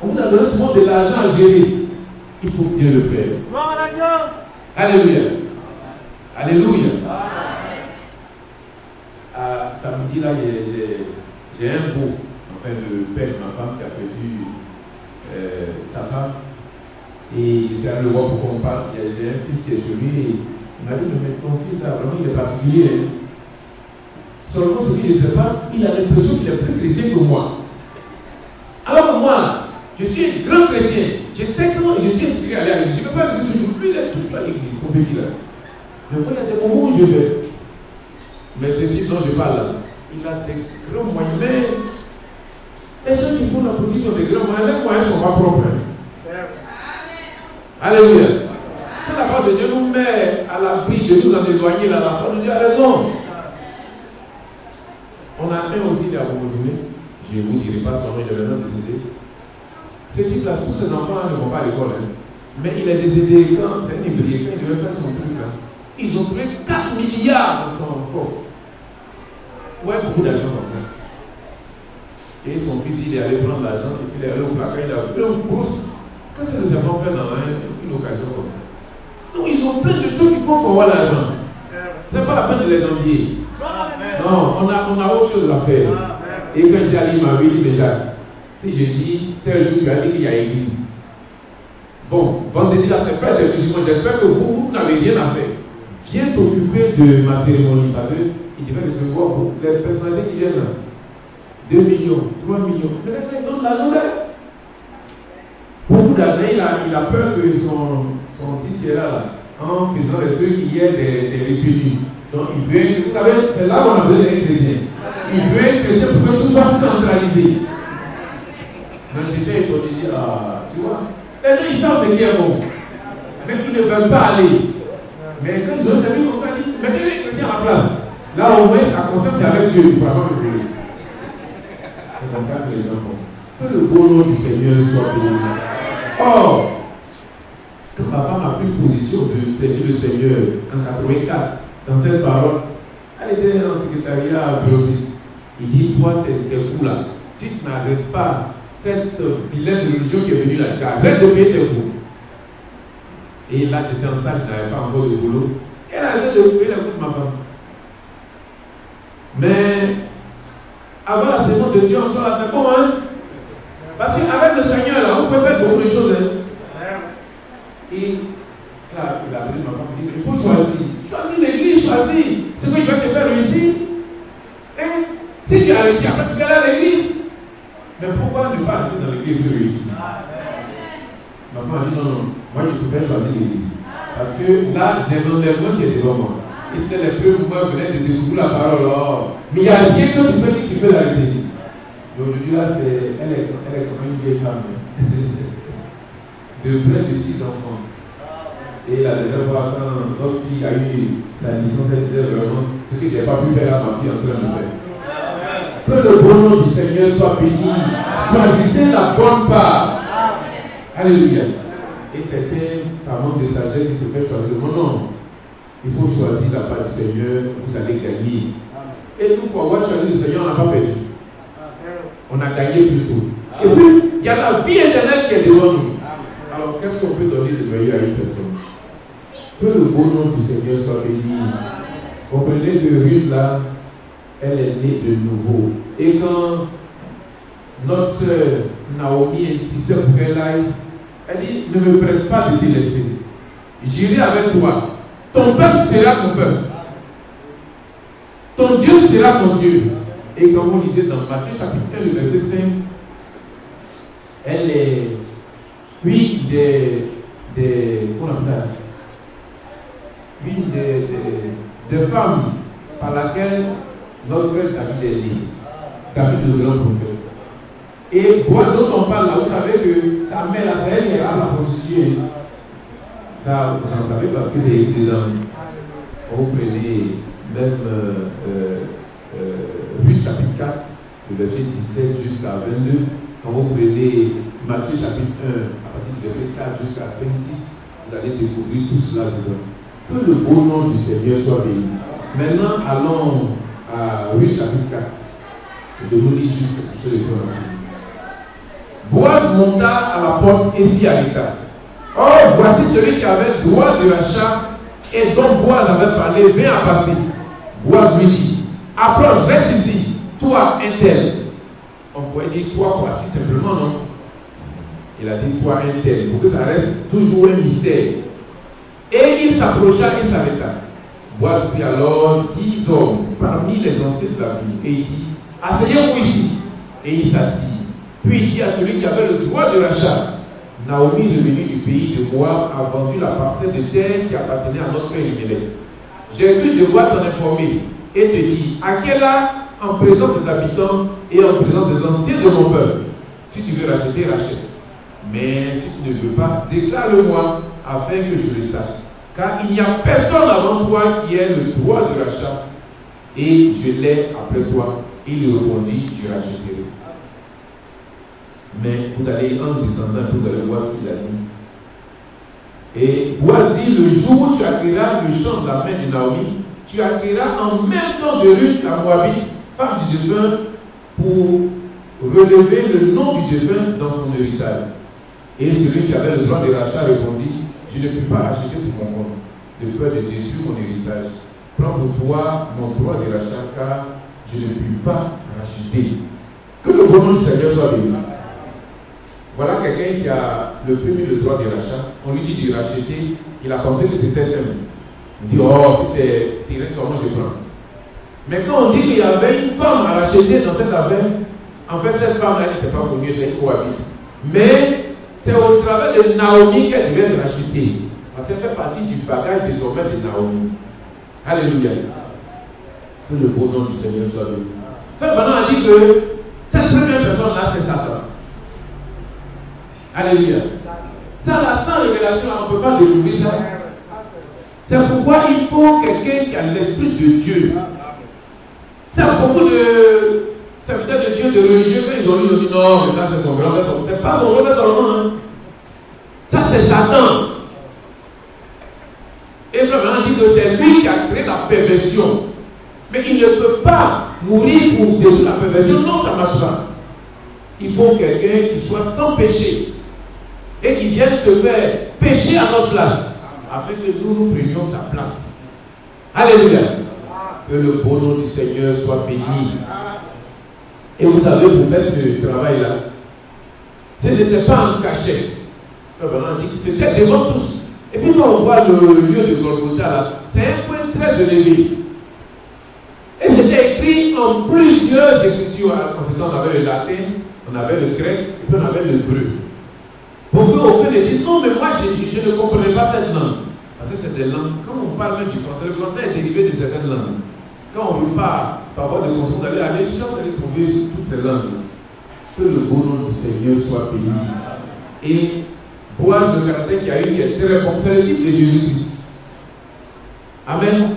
On vous a donné souvent de l'argent à gérer. Il faut bien le faire. Gloire à l'agneau. Alléluia. Alléluia. Samedi, là, j'ai un beau, enfin le père de ma femme qui a perdu sa femme. Et il était à le voir pour qu'on parle. J'ai un fils qui est chez lui et il m'a dit, mais ton fils là, vraiment, il est particulier. Hein. Seulement, ce qu'il ne sait pas, il a l'impression qu'il est plus chrétien que moi. Alors que moi, je suis un grand chrétien. Je sais comment je suis inspiré à aller à l'église. Je ne peux pas aller toujours. Lui, il est toujours à l'église, son petit là. Mais moi, il y a des moments où je vais. Mais ce type dont je parle là, il a des grands moyens. Mais les gens qui font la politique ont des grands moyens. Les moyens ne sont pas propres. Alléluia. Quand la parole de Dieu nous met à l'abri de nous en éloigner, là, la parole de Dieu a raison. On a un aussi qui a abandonné. Je ne vous dirai pas son nom, il est maintenant décédé. Ce type-là, tous ses enfants ne vont pas à l'école. Hein. Mais il est décédé quand c'est un hybride, quand il devait faire son truc là. Ils ont trouvé 4 milliards dans son coffre. Ouais, beaucoup d'argent comme ça. Et son fils, il est allé prendre l'argent, et puis il est allé au placard, il a pris une brousse. Qu'est-ce que les enfants font dans une occasion comme ça? Donc ils ont plein de choses qui font qu'on voit l'argent. Ce n'est pas la peine de les envier. Non, on a autre chose à faire. Et quand j'ai allé, il m'avait dit déjà, si je dis tel jour, tu as dit qu'il y a église. Bon, vendredi là, c'est fête des musulmans. J'espère que vous n'avez rien à faire. Viens t'occuper de ma cérémonie parce qu'il devait recevoir les personnalités qui viennent là. 2 millions, 3 millions. Mais les gens ils donnent l'argent là. Beaucoup d'argent, il a peur que son titre qui est là, en faisant les trucs, il y ait des revenus. Donc il veut, vous savez, c'est là qu'on a besoin d'être chrétien. Il veut être chrétien pour que tout soit centralisé. Donc j'étais étonné, tu vois, les gens ils savent ce qui est bon. Mais ils ne veulent pas aller. Mais quand ils ont servi, on va dire, mettez les chrétiens à la place. Là au moins sa conscience est avec Dieu, pour avoir le brûler. C'est comme ça que les gens font. Que le beau nom du Seigneur soit béni. Or, quand ma femme a pris position de servir le Seigneur en 84, dans cette parole, elle était dans le secrétariat à Brésil. Il dit, toi, tes coups là, si tu n'arrêtes pas cette vilaine religion qui est venue là, tu arrêtes de payer tes coups. Et là, j'étais en stage, je n'avais pas encore de boulot. Elle arrêtait de payer les coups de ma femme. Mais, avant la saison de Dieu, on sort là, c'est bon, hein? Parce qu'avec le Seigneur, là, on peut faire beaucoup de choses. Hein? Et là, il a pris ma femme, il dit, il faut choisir. Choisis l'église, choisis. C'est ce qui va te faire réussir. Hein? Si tu as réussi, après tu galères l'église. Mais pourquoi ne pas rester dans l'église pour réussir? Ma femme a dit non, non, moi je préfère choisir l'église. Parce que là, j'ai l'enlèvement qui est devant moi. Et c'est les premiers mois que je découvre la parole. Oh. Mais il y a rien que tu peux dire qui peut l'arrêter. Et aujourd'hui, là, elle est comme une vieille femme. De près de 6 enfants. Et la dernière fois, quand notre fille a eu sa licence, elle disait vraiment ce que je n'ai pas pu faire à ma fille en train de faire. Que le bon nom du Seigneur soit béni. Choisissez la bonne part. Alléluia. Et c'était par manque de sagesse qu'il peut faire choisir. Non, non. Il faut choisir la part du Seigneur, vous allez gagner. Et nous, pour avoir choisi le Seigneur, on n'a pas perdu. On a gagné plutôt. Et puis, il y a la vie éternelle qui est devant nous. Alors, qu'est-ce qu'on peut donner de meilleur à une personne? Que le beau nom du Seigneur soit béni. Comprenez que Ruth là, elle est née de nouveau. Et quand notre sœur Naomi insistait pour qu'elle aille, elle dit, ne me presse pas de te laisser. J'irai avec toi. Ton peuple sera ton peuple. Ton Dieu sera ton Dieu. Et comme on lisait dans Matthieu chapitre 1, le verset 5, elle est une des femmes par laquelle notre frère David est né. David le grand prophète. Et Boaz dont on parle là, vous savez que sa mère, la sœur, elle a la prostituée. Ça, vous en savez parce que c'est écrit dans. Vous prenez même Ruth chapitre 4, le verset 17 jusqu'à 22. Quand vous prenez Matthieu chapitre 1, à partir du verset 4 jusqu'à 5, 6, vous allez découvrir tout cela dedans. Que le beau nom du Seigneur soit béni. Maintenant, allons à Ruth chapitre 4. Je vous lis juste ce que je peux. Boaz monta à la porte et s'y arrêta. Or, voici celui qui avait droit de rachat et dont Boaz avait parlé, vient à passer. Boaz lui dit, approche, reste ici, toi, un tel. On pourrait dire toi, voici simplement, non? Il a dit toi, un tel, pour que ça reste toujours un mystère. Et il s'approcha et s'arrêta. Boaz prit alors 10 hommes parmi les anciens de la ville et il dit, asseyez-vous ici. Et il s'assit. Puis il dit à celui qui avait le droit de rachat, Naomi, revenue du pays de Moab, a vendu la parcelle de terre qui appartenait à notre frère Elimelech. J'ai cru devoir t'en informer et te dire à quelle heure, en présence des habitants et en présence des anciens de mon peuple. Si tu veux racheter, rachète. Mais si tu ne veux pas, déclare-le-moi afin que je le sache. Car il n'y a personne avant toi qui ait le droit de rachat. Et je l'ai après toi. Il lui répondit, je rachèterai. Mais vous allez en descendant, vous allez voir ce qu'il a dit. Et Boaz dit, le jour où tu accueilleras le champ de la main de Naomi, tu accueilleras en même temps de Ruth la Moabite, femme du défunt, pour relever le nom du défunt dans son héritage. Et celui qui avait le droit de rachat répondit, je ne peux pas racheter pour mon compte, de peur de détruire mon héritage. Prends pour toi mon droit de rachat, car je ne puis pas racheter. Que le bon nom du Seigneur soit béni. Voilà quelqu'un qui a le premier le droit de rachat. On lui dit de racheter, il a pensé que c'était simple. Il dit, oh, si c'est tiré sur moi, je prends. Mais quand on dit qu'il y avait une femme à racheter dans cette affaire, en fait, cette femme-là n'était pas connue, c'est une cohabite. Mais c'est au travers de Naomi qu'elle devait racheter. Parce qu'elle fait partie du bagage désormais de Naomi. Alléluia. Que le beau nom du Seigneur soit béni. Maintenant, on dit que cette première personne-là, c'est Satan. Alléluia. Ça, la sans révélation, on ne peut pas découvrir ça. C'est pourquoi il faut quelqu'un qui a l'esprit de Dieu. C'est beaucoup de serviteurs de Dieu, de religieux, quand ils ont lu, ils ont dit non, mais ça c'est son grand-père. C'est pas son grand-père Salomon. Hein. Ça c'est Satan. Et vraiment dit que c'est lui qui a créé la perversion. Mais il ne peut pas mourir pour détruire la perversion. Non, ça ne marche pas. Il faut quelqu'un qui soit sans péché et qui vienne se faire pécher à notre place, afin que nous prenions sa place. Alléluia. Que le beau nom du Seigneur soit béni. Et vous savez, pour faire ce travail-là, ce n'était pas en cachette. On dit que c'était devant tous. Et puis quand on voit le lieu de Golgotha là, c'est un point très élevé. Et c'était écrit en plusieurs écritures. On avait le latin, on avait le grec, et puis on avait le hébreu. Pour qu'aucun ne dise, non, mais moi je ne comprenais pas cette langue. Parce que c'est des langues. Quand on parle même du français, le français est dérivé de certaines langues. Quand on veut pas, par voie de conscience, vous allez aller, vous allez trouver toutes ces langues. Que le beau nom du Seigneur soit béni. Et Boaz, le caractère qui a eu, qui est très bon, c'est le type de Jésus-Christ. Amen.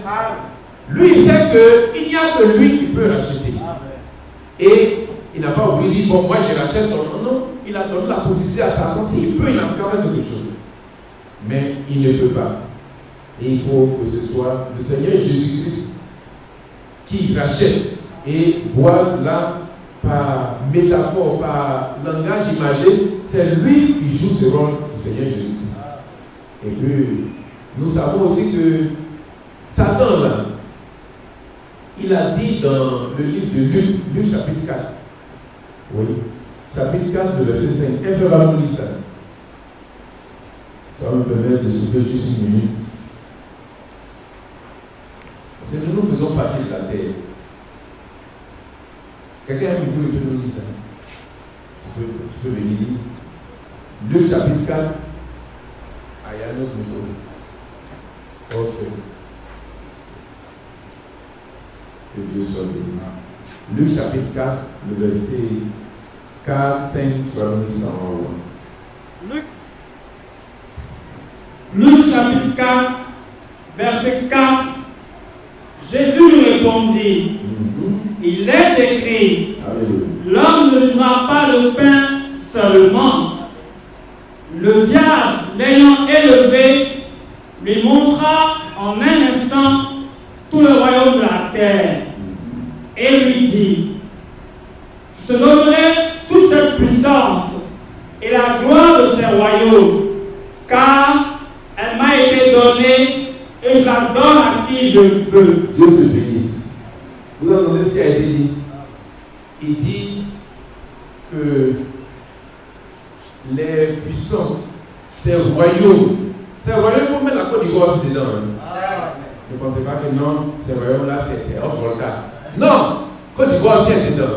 Lui, il sait qu'il n'y a que lui qui peut racheter. Et il n'a pas voulu dire, bon, moi je rachète son nom. Non, il a donné la possibilité à Satan, s'il peut, il a encore quelque chose. Mais il ne peut pas. Et il faut que ce soit le Seigneur Jésus-Christ qui rachète. Et Boaz, là, par métaphore, par langage imagé, c'est lui qui joue ce rôle du Seigneur Jésus-Christ. Et puis, nous savons aussi que Satan, là, il a dit dans le livre de Luc, Luc chapitre 4. Oui, chapitre 4, le verset 5. Est-ce que va nous lire ça? Ça va me permettre de souffler juste une minute. Parce que nous faisons partie de la terre. Quelqu'un a un micro, il peut nous lire ça? Tu peux venir lire. Luc chapitre 4. Ah, il y a un autre micro. Ok. Que Dieu soit béni. Luc chapitre 4, le verset 4, 5, tu vas nous lire ça en haut. Luc chapitre 4, verset 4. Jésus lui répondit, il est écrit, l'homme ne vivra pas de pain seulement. Le diable, l'ayant élevé, lui montra en un instant tout le royaume de la terre et lui dit, je te donnerai toute cette puissance et la gloire de ces royaumes, car elle m'a été donnée et je la donne à qui je veux. Dieu te bénisse. Vous entendez ce qui a été dit? Il dit que les puissances, ces royaumes, il faut mettre la Côte d'Ivoire dedans. Ne pensez pas que non, ces royaumes-là, c'est hors volta. Non, Côte d'Ivoire aussi est dedans.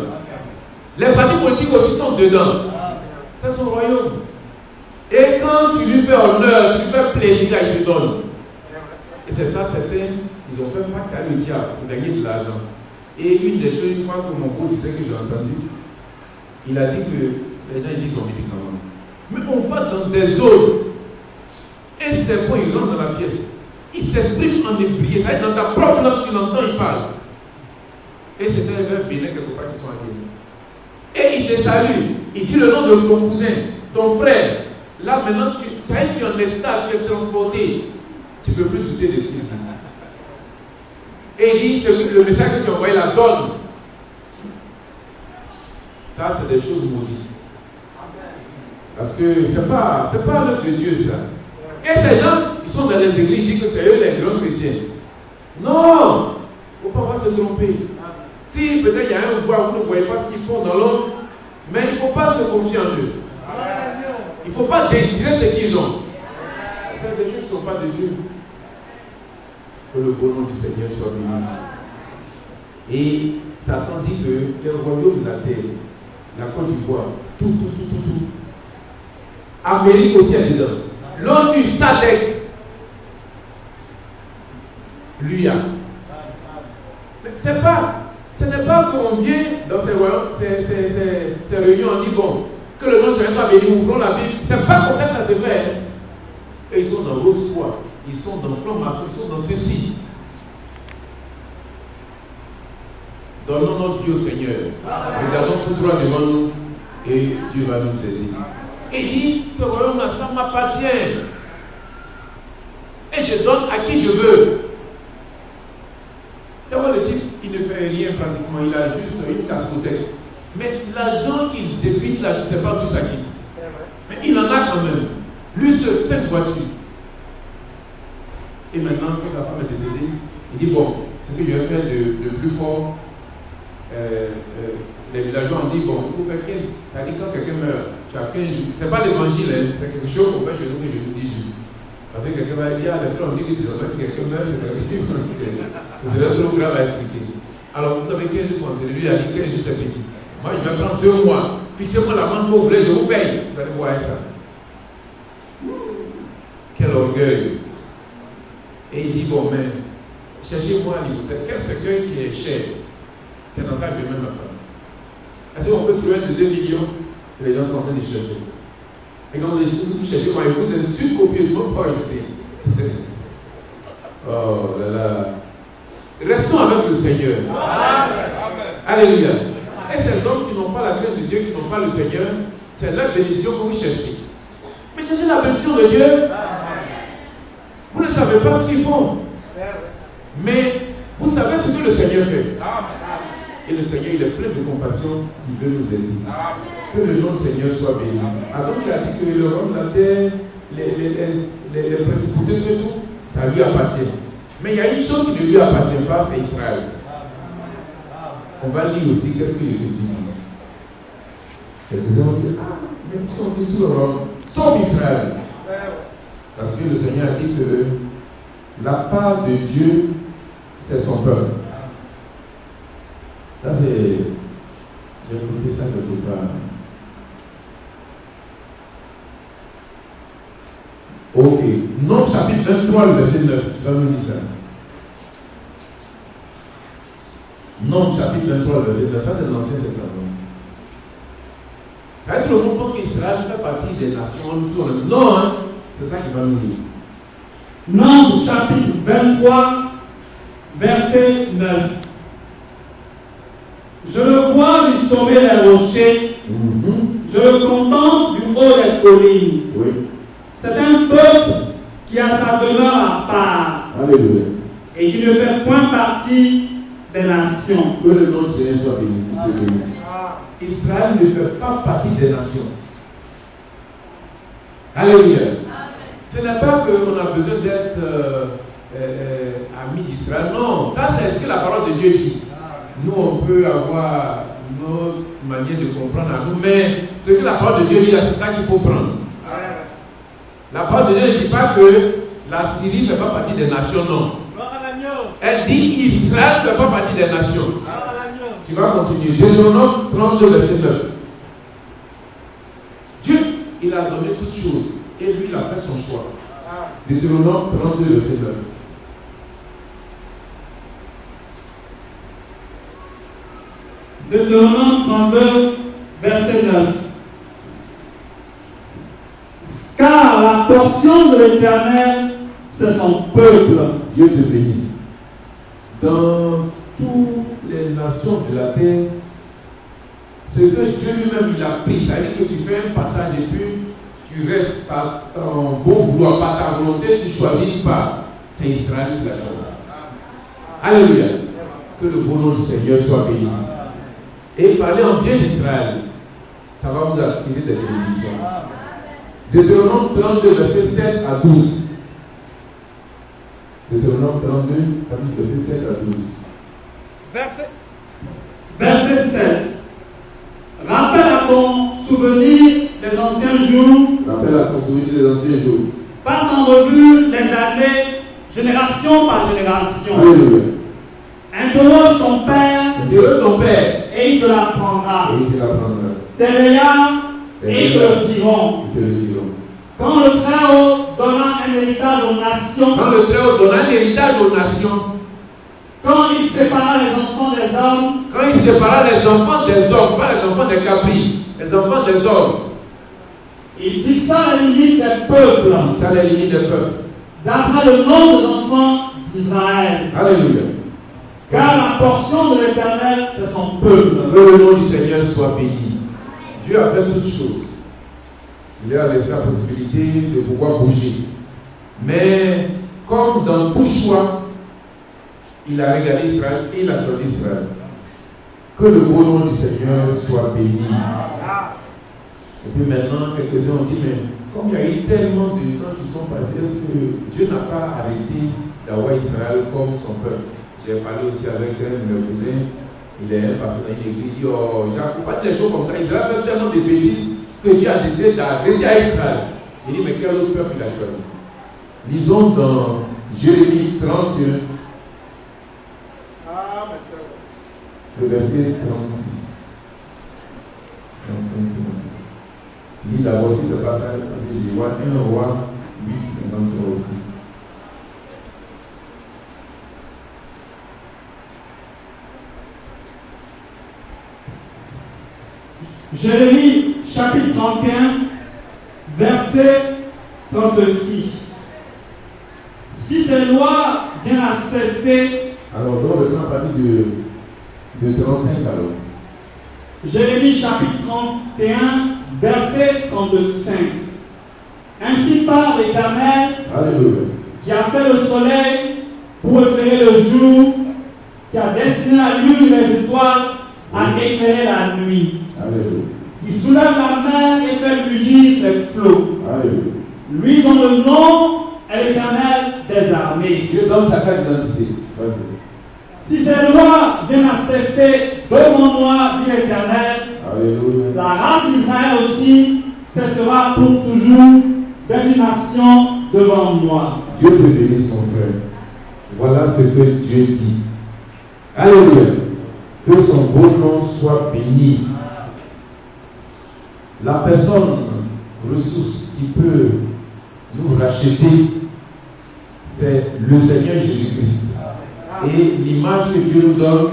Les partis politiques aussi sont dedans. C'est son royaume. Et quand tu lui fais honneur, tu lui fais plaisir, il te donne. Et c'est ça, certains, ils ont fait pacte avec le diable pour gagner de l'argent. Et une des choses, une fois que mon groupe disait que j'ai entendu, il a dit que les gens ils disent qu'on médicament. Mais on va dans des zones, et c'est bon, il rentre dans la pièce. Il s'exprime en hébreu, ça veut dire dans ta propre langue, tu l'entends, il parle. Et c'était un verbe bénin quelque part qui sont arrivés. Et il te salue, il dit le nom de ton cousin, ton frère. Là maintenant, ça veut dire tu es en état, tu es transporté. Tu ne peux plus douter de ce qu'il dit. Et il dit, le message que tu as envoyé la donne. Ça, c'est des choses maudites. Parce que ce n'est pas l'œuvre de Dieu, ça. Et ces gens, ils sont dans les églises, ils disent que c'est eux les grands chrétiens. Non! Il ne faut pas se tromper. Si peut-être il y a un voix, vous ne voyez pas ce qu'ils font dans l'homme, mais il ne faut pas se confier en eux. Il ne faut pas désirer ce qu'ils ont. C'est des choses qui ne sont pas de Dieu. Que le beau nom du Seigneur soit béni. Et Satan dit que les royaumes de la terre, la Côte d'Ivoire, tout. Amérique aussi est dedans. L'ONU, SADC, l'UA. Ce n'est pas qu'on vient dans ces royaumes, ces réunions, on dit bon, que le nom soit béni, ouvrons la Bible. C'est pas comme ça que ça se fait. Et ils sont dans rose foi, ils sont dans formation, ils sont dans ceci. Donnons notre vie au Seigneur. Regardons tout droit devant nous et Dieu va nous aider. Et il dit, ce royaume-là, ça m'appartient. Et je donne à qui je veux. D'abord, le type, il ne fait rien pratiquement, il a juste une casse-tête. Mais l'argent qu'il débite là, tu ne sais pas d'où ça quitte. Mais il en a quand même. Lui seul, 5 voitures. Et maintenant, quand sa femme est décédée, il dit bon, ce que je vais faire de plus fort, les villageois ont dit bon, il faut faire 15. Ça dit quand quelqu'un meurt, tu as 15 jours. Ce n'est pas l'évangile, hein, c'est quelque chose qu'on fait chez nous que je vous dis juste. Parce que quelqu'un va dire, les frères ont dit que si quelqu'un meurt, c'est ce serait trop grave à expliquer. Alors vous avez 15 jours, lui a dit 15 jours c'est petit. Moi je vais prendre 2 mois, fixez-moi la main, vous voulez, je vous paye. Vous allez voir ça. Quel orgueil. Et il dit, bon, mais cherchez-moi à l'île. Quel cercueil qui est cher? C'est dans ça que je mets ma femme. Est-ce qu'on peut trouver de 2 millions que les gens sont en train de chercher? Et quand vous cherchez, moi, vous insulte copieusement pour ajouter. Oh là là. Restons avec le Seigneur. Amen. Alléluia. Et ces hommes qui n'ont pas la crainte de Dieu, qui n'ont pas le Seigneur, c'est la bénédiction que vous cherchez. Mais cherchez la bénédiction de Dieu. Vous ne savez pas ce qu'ils font. Mais vous savez ce que le Seigneur fait. Et le Seigneur, il est plein de compassion, il veut nous aider. Que le nom du Seigneur soit béni. Alors il a dit que le royaume de la terre, les principautés de tout, ça lui appartient. Mais il y a une chose qui ne lui appartient pas, c'est Israël. On va lire aussi qu'est-ce que l'Écriture dit. Quelques-uns vont dire, ah, mais si on dit tout le monde, sauf Israël. Parce que le Seigneur a dit que la part de Dieu, c'est son peuple. Ça c'est... J'ai écouté ça quelque part. Ok. Nombre chapitre 23, le verset 9. Tu vas nous dire ça. Nombre chapitre 23, le verset 9. Ça c'est l'Ancien Testament. Quand tout le monde pense qu'Israël fait partie des nations, non, hein? C'est ça qui va nous dire. Nombre chapitre 23, verset 9. Je le vois du sommet des rochers, je le contemple du haut des collines. Oui. C'est un peuple qui a sa demeure à part. Alléluia. Et qui ne fait point partie des nations. Que le nom de Seigneur soit béni. Israël ne fait pas partie des nations. Alléluia. Ce n'est pas qu'on a besoin d'être amis d'Israël. Non, ça c'est ce que la parole de Dieu dit. Nous, on peut avoir notre manière de comprendre à nous, mais ce que la parole de Dieu dit là, c'est ça qu'il faut prendre. La parole de Dieu ne dit pas que la Syrie ne fait pas partie des nations, non. Elle dit Israël ne fait pas partie des nations. Tu vas continuer. Deutéronome 32, verset 9. Dieu, il a donné toutes choses et lui, il a fait son choix. Deutéronome 32, verset 9. Deutéronome 32, verset 9. Car la portion de l'Éternel, c'est son peuple. Dieu te bénisse. Dans toutes les nations de la terre, ce que Dieu lui-même il a pris, ça veut dire que tu fais un passage et puis tu restes par ton bon vouloir, par ta volonté, tu choisis pas. C'est Israël qui l'a choisi. Alléluia. Que le bon nom du Seigneur soit béni. Et parler en bien d'Israël, ça va vous attirer des bénédictions. Deutéronome 32, verset 7 à 12. Deutéronome 32, verset 7 à 12. Verset 7. Rappelle à ton souvenir les anciens jours. Rappelle à ton souvenir les anciens jours. Passe en revue les années, génération par génération. Alléluia. Interroge ton père. Et il te l'apprendra. Tes vieillards, et ils te le diront. Quand le Très-Haut donna un héritage aux nations. Quand il sépara les enfants des hommes. Pas les enfants des capris, les enfants des hommes. Il fixa les limites des peuples. D'après le nom des enfants d'Israël. Alléluia. Car la portion de l'Éternel, c'est son peuple. Que le nom du Seigneur soit béni. Dieu a fait toutes choses. Il a laissé la possibilité de pouvoir bouger. Mais comme dans tout choix, il a regardé Israël et il a choisi Israël. Que le beau nom du Seigneur soit béni. Et puis maintenant, quelques-uns ont dit, mais comme il y a eu tellement de temps qui sont passés, est-ce que Dieu n'a pas arrêté d'avoir Israël comme son peuple? J'ai parlé aussi avec un de mes cousins, il est un pasteur d'une église, il dit, oh, Jacob, pas des choses comme ça. Israël fait tellement de bêtises que Dieu a décidé d'arrêter à Israël. Il dit, mais quel autre peuple il a choisi? Lisons dans Jérémie 31, le verset 36. 35, 36. Il dit d'abord aussi ce passage, parce que je vois 1 roi 8, 53 aussi. Jérémie chapitre 31, verset 36. Si ces lois viennent à cesser. Alors, donc, le temps à partir de 35 alors. Jérémie chapitre 31, verset 35. Ainsi parle l'Éternel, qui a fait le soleil pour éclairer le jour, qui a destiné la lune et les étoiles à éclairer la nuit. Alléluia. Il soulève la mer et fait mugir les flots. Alléluia. Lui dont le nom est l'Éternel des armées. Dieu donne sa carte d'identité. Si ces lois viennent à cesser, Devant-moi, dit l'Éternel, la race d'Israël aussi cessera pour toujours d'être une nation devant moi. Dieu te bénisse, son frère. Voilà ce que Dieu dit. Alléluia. Que son beau nom soit béni. La personne ressource qui peut nous racheter, c'est le Seigneur Jésus-Christ. Et l'image que Dieu nous donne,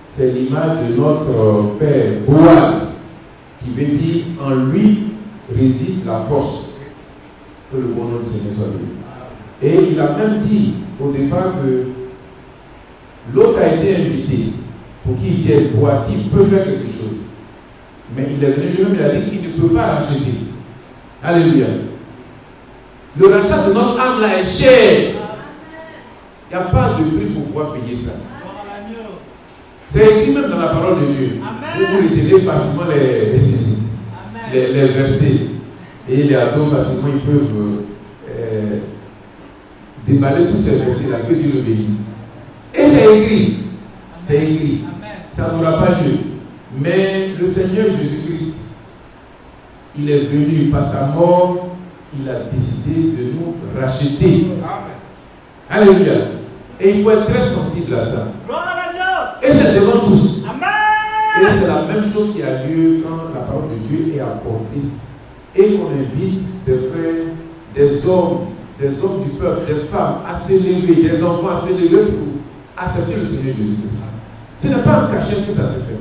c'est l'image de notre Père Boaz, qui veut dire en lui réside la force. Que le bon nom du Seigneur soit béni. Et il a même dit au départ que l'autre a été invité pour qu'il vienne voir s'il peut faire quelque chose. Mais il est venu lui-même, il a dit qu'il ne peut pas racheter. Alléluia. Le rachat de notre âme là est cher. Il n'y a pas de prix pour pouvoir payer ça. C'est écrit même dans la parole de Dieu. Vous retenez facilement les versets. Et les ados facilement ils peuvent déballer tous ces versets-là, que Dieu le bénisse. Et c'est écrit. C'est écrit. Ça n'aura pas lieu. Mais le Seigneur Jésus-Christ, il est venu par sa mort, il a décidé de nous racheter. Amen. Alléluia. Et il faut être très sensible à ça. Et c'est devant tous. Amen. Et c'est la même chose qui a lieu quand la parole de Dieu est apportée et qu'on invite des frères, des hommes du peuple, des femmes à se lever, des enfants à se lever pour accepter le Seigneur Jésus-Christ. Ce n'est pas en cachette que ça se fait.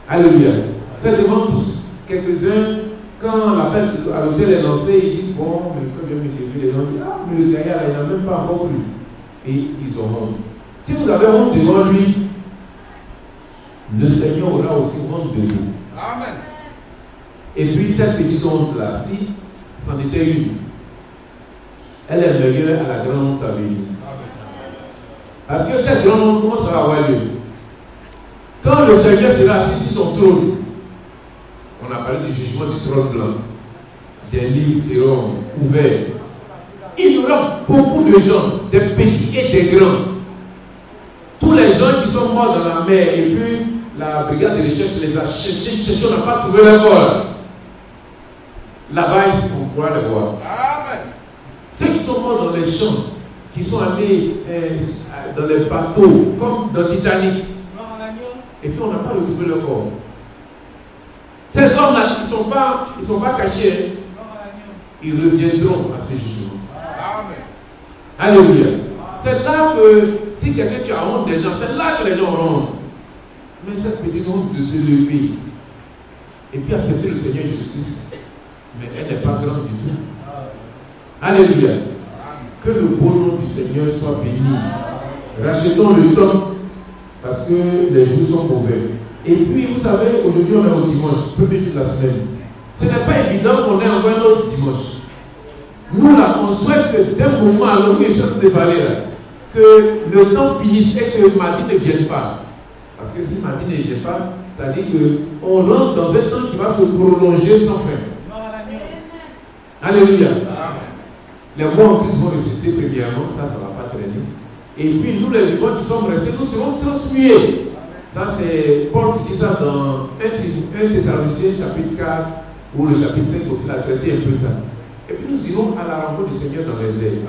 Alléluia. C'est devant tous. Quelques-uns, quand l'appel à l'hôtel est lancé, ils disent bon, mais quand je vais me lever, les gens disent ah, mais le gaillard là, il n'a même pas encore plu. Et ils ont honte. Si vous avez honte devant lui, le Seigneur aura aussi honte de vous. Amen. Et puis cette petite honte là, si c'en était une, elle est meilleure à la grande honte à venir. Parce que cette grande honte, comment ça va avoir lieu? Quand le Seigneur sera assis sur son trône, on a parlé du jugement du trône blanc, des livres seront ouverts. Il y aura beaucoup de gens, des petits et des grands. Tous les gens qui sont morts dans la mer, et puis la brigade de recherche les a cherchés, on n'a pas trouvé leur corps. Là-bas, on pourra les voir. Amen. Ceux qui sont morts dans les champs, qui sont allés dans les bateaux, comme dans Titanic, et puis on n'a pas retrouvé leur corps. Ces hommes-là, ils ne sont pas cachés. Ils reviendront à ce jugement. Amen. Alléluia. C'est là que, si quelqu'un tu as honte des gens, c'est là que les gens auront honte. Mais cette petite honte de se lever et puis accepter le Seigneur Jésus-Christ, mais elle n'est pas grande du tout. Alléluia. Que le beau nom du Seigneur soit béni. Rachetons le temps parce que les jours sont mauvais. Et puis, vous savez, aujourd'hui, on est au dimanche, premier jour de la semaine. Ce n'est pas évident qu'on ait encore un autre dimanche. Nous, là, on souhaite que d'un moment à l'autre, il chante de parler là, que le temps finisse et que mardi ne vienne pas. Parce que si mardi ne vient pas, c'est-à-dire qu'on rentre dans un temps qui va se prolonger sans fin. Alléluia. Les mois en Christ vont ressusciter premièrement, ça ne va pas traîner. Et puis, nous, les vivants qui sommes restés, nous serons transmués. Ça, c'est Paul qui dit ça dans 1 Thessaloniciens chapitre 4 ou le chapitre 5 aussi, il a traité un peu ça. Et puis nous irons à la rencontre du Seigneur dans les airs.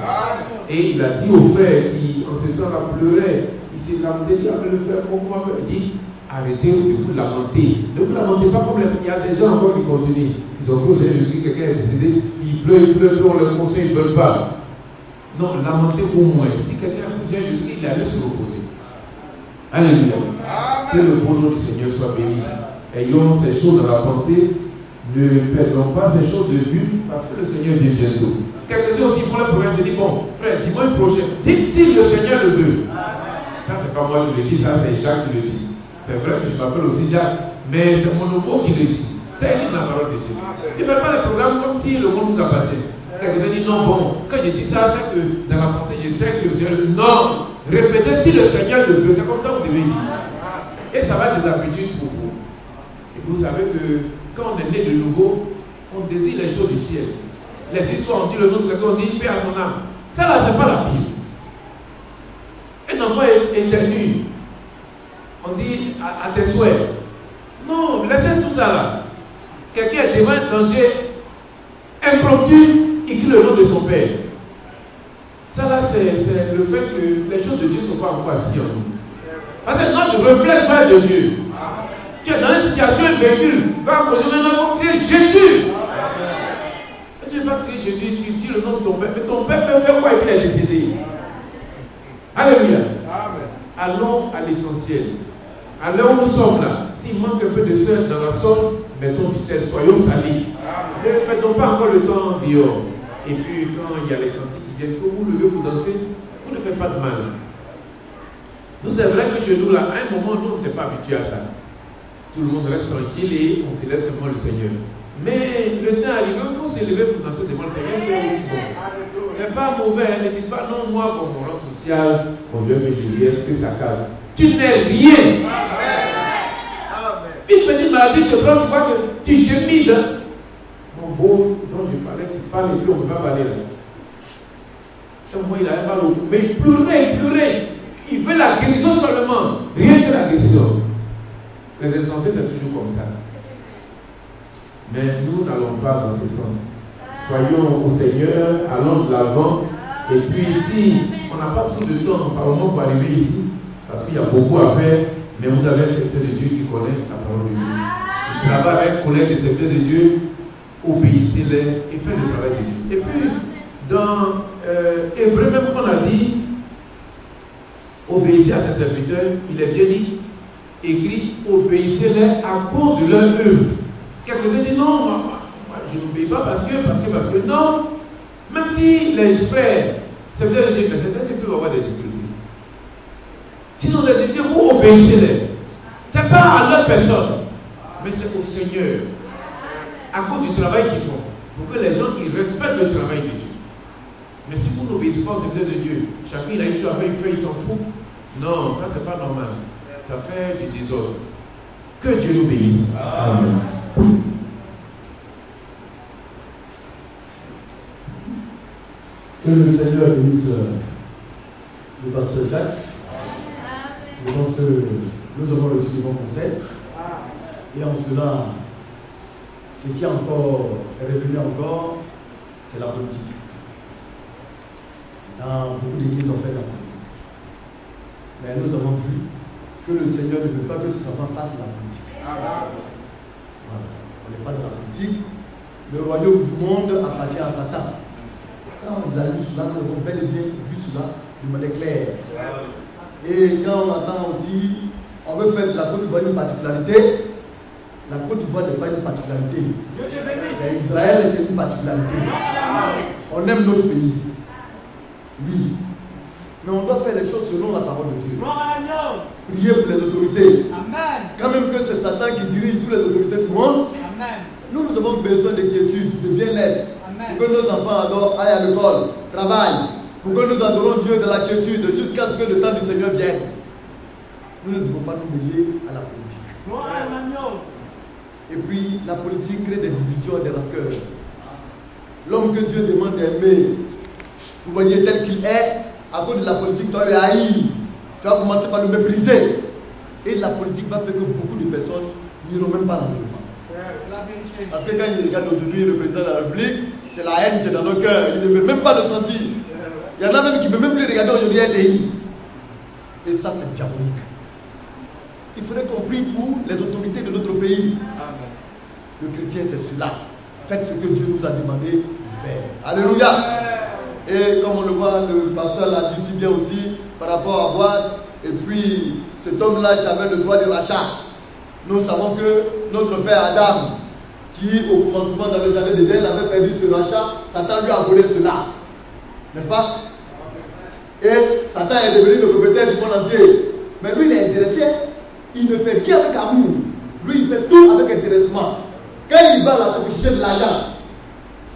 Et il a dit aux frères qui, en ce temps-là, pleuraient, il s'est lamenté, il dit, ah, mais le frère, comment faire? Il dit, arrêtez de vous lamenter. Ne vous lamentez pas comme il y a des gens encore qui continuent. Ils ont cru que quelqu'un est décédé, ils pleurent, on leur conseille, ils ne veulent pas. Non, lamentez-vous moins. Si quelqu'un a cru Jésus, il allait se reposer. Alléluia. Que le bon nom du Seigneur soit béni. Ayons ces choses dans la pensée. Ne perdons pas ces choses de vue parce que le Seigneur vient bientôt. Quelques-uns aussi font la promesse et disent bon, frère, dimanche prochain, dites si le Seigneur le veut. Ça, c'est pas moi qui le dis, ça, c'est Jacques qui le dit. C'est vrai que je m'appelle aussi Jacques, mais c'est mon homo qui le dit. C'est écrit dans la parole de Dieu. Il ne fait pas les programmes comme si le monde nous appartient. Quelques-uns disent non, bon, quand je dis ça, c'est que dans la pensée, je sais que le Seigneur. Non, répétez si le Seigneur le veut, c'est comme ça que vous devez dire. Et ça va être des habitudes pour vous. Et vous savez que quand on est né de nouveau, on désire les choses du ciel. Les histoires, on dit le nom de quelqu'un, on dit paix à son âme. Ça là, c'est pas la Bible. Un enfant est éternue. on dit à tes souhaits. Non, laissez tout ça là. Quelqu'un est devant un danger impromptu, il crie le nom de son père. Ça là, c'est le fait que les choses de Dieu ne sont pas encore assises en nous. Parce que quand tu reflètes pas de Dieu, tu es dans une situation, un véhicule, va poser maintenant, il faut crier Jésus. Si tu ne veux pas crier Jésus, tu dis le nom de ton père. Mais ton père peut faire quoi et puis il est décédé? Alléluia. Amen. Allons à l'essentiel. À l'heure où nous sommes là, s'il manque un peu de sel dans la sauce, mettons du sel, soyons salés. Ne mettons pas encore le temps dehors. Et puis quand il y a les cantiques qui viennent, que vous levez pour danser, vous ne faites pas de mal. Nous, c'est vrai que chez nous, là, à un moment, nous, on n'était pas habitués à ça. Tout le monde reste tranquille et on célèbre seulement le Seigneur. Mais le temps arrivé, il faut s'élever pour danser devant le Seigneur, c'est aussi bon. C'est pas mauvais, ne dites pas non, moi, pour mon rang social, mon Dieu me dit, est-ce que ça calme? Tu n'es rien. Une petite maladie te prend, tu vois que tu gémis. Mon beau, dont je parlais, tu parles et puis on ne peut pas parler là. Un moment, il n'avait pas le coup, mais il pleurait. Il veut la guérison seulement, rien que la guérison. Les insensés, c'est toujours comme ça. Mais nous n'allons pas dans ce sens. Soyons au Seigneur, allons de l'avant. Et puis ici, on n'a pas trop de temps apparemment pour arriver ici, parce qu'il y a beaucoup à faire. Mais vous avez un serviteur de Dieu qui connaît la parole de Dieu. Il travaille avec collègues des serviteurs de Dieu, obéissez-les et faites le travail de Dieu. Et puis, dans Hébreu même qu'on a dit, obéissez à ses serviteurs, il est bien dit, écrit, obéissez-les à cause de leur œuvre. Quelques-uns disent non, moi je n'obéis pas parce que non. Même si les frères, serviteurs de Dieu, mais certains peuvent avoir des difficultés. S'ils ont des difficultés, vous obéissez-les. Ce n'est pas à leur personne, mais c'est au Seigneur. À cause du travail qu'ils font. Pour que les gens ils respectent le travail de Dieu. Mais si vous n'obéissez pas au serviteur de Dieu, chacun il a une chose à faire, il fait, il s'en fout. Non, ça c'est pas normal. Ça fait du désordre. Que Dieu nous bénisse. Amen. Que le Seigneur bénisse le pasteur Jacques. Je pense que nous avons reçu du bon conseil. Et en cela, ce qui est revenu encore, c'est la politique. Dans beaucoup d'églises, on fait de la politique. Mais nous avons vu que le Seigneur ne veut pas que ses enfants fassent de la politique. Voilà. On n'est pas de la politique. Le royaume du monde appartient à Satan. Quand vous avez vu cela, nous avons bel et bien vu cela de manière claire. Et quand on entend aussi, on veut faire de la Côte d'Ivoire une particularité, la Côte d'Ivoire n'est pas une particularité. Mais Israël est une particularité. On aime notre pays. Oui. Mais on doit faire les choses selon la parole de Dieu. Prier pour les autorités. Amen. Quand même que c'est Satan qui dirige toutes les autorités du monde. Amen. Nous avons besoin de quiétude, de bien-être. Pour que nos enfants aillent à l'école, travaillent. Pour que nous adorons Dieu de la quiétude jusqu'à ce que le temps du Seigneur vienne. Nous ne devons pas nous mêler à la politique. Et puis, la politique crée des divisions et des rancœurs. L'homme que Dieu demande d'aimer, vous voyez tel qu'il est, à cause de la politique, tu vas le haïr. Tu vas commencer par le mépriser. Et la politique va faire que beaucoup de personnes n'iront même pas dans le monde. Parce que quand ils regardent aujourd'hui le président de la République, c'est la haine qui est dans nos cœurs. Ils ne veulent même pas le sentir. Il y en a même qui ne peuvent même plus regarder aujourd'hui un pays. Et ça, c'est diabolique. Il faudrait qu'on prie pour les autorités de notre pays. Le chrétien, c'est cela. Faites ce que Dieu nous a demandé de faire. Alléluia. Et comme on le voit, le pasteur l'a dit si bien aussi par rapport à Boaz. Et puis, cet homme-là qui avait le droit de rachat. Nous savons que notre père Adam, qui au commencement dans le jardin d'Éden avait perdu ce rachat, Satan lui a volé cela. N'est-ce pas? Et Satan est devenu le propriétaire du monde entier. Mais lui, il est intéressé. Il ne fait rien avec amour. Lui, il fait tout avec intéressement. Quand il va là, c'est pour chercher de l'argent.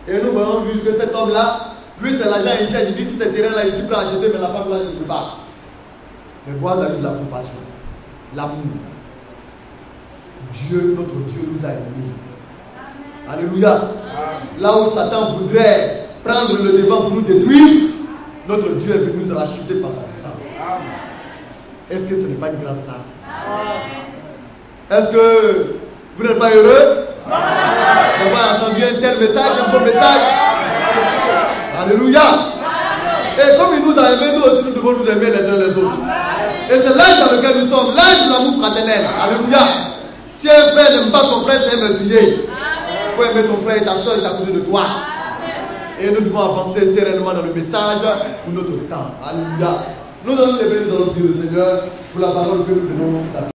Et nous avons vu que cet homme-là, lui, c'est l'argent, il cherche. Il dit si c'est terrain là, il peut acheter, mais la femme là, il ne peut pas. Mais Boaz a eu de la compassion, l'amour. Dieu, notre Dieu, nous a aimés. Alléluia. Là où Satan voudrait prendre le devant pour nous détruire, notre Dieu est venu nous racheter par son sang. Est-ce que ce n'est pas une grâce ça? Est-ce que vous n'êtes pas heureux d'avoir entendu un tel message, un beau message? Alléluia. Et comme il nous a aimés, nous aussi nous devons nous aimer les uns les autres. Et c'est l'âge dans lequel nous sommes, l'âge de l'amour fraternel. Alléluia. Si un frère n'aime pas son frère, c'est un meurtrier. Il faut aimer ton frère et ta soeur est à côté de toi. Et nous devons avancer sereinement dans le message pour notre temps. Alléluia. Nous allons lever, nous allons prier le Seigneur pour la parole que nous venons d'attendre.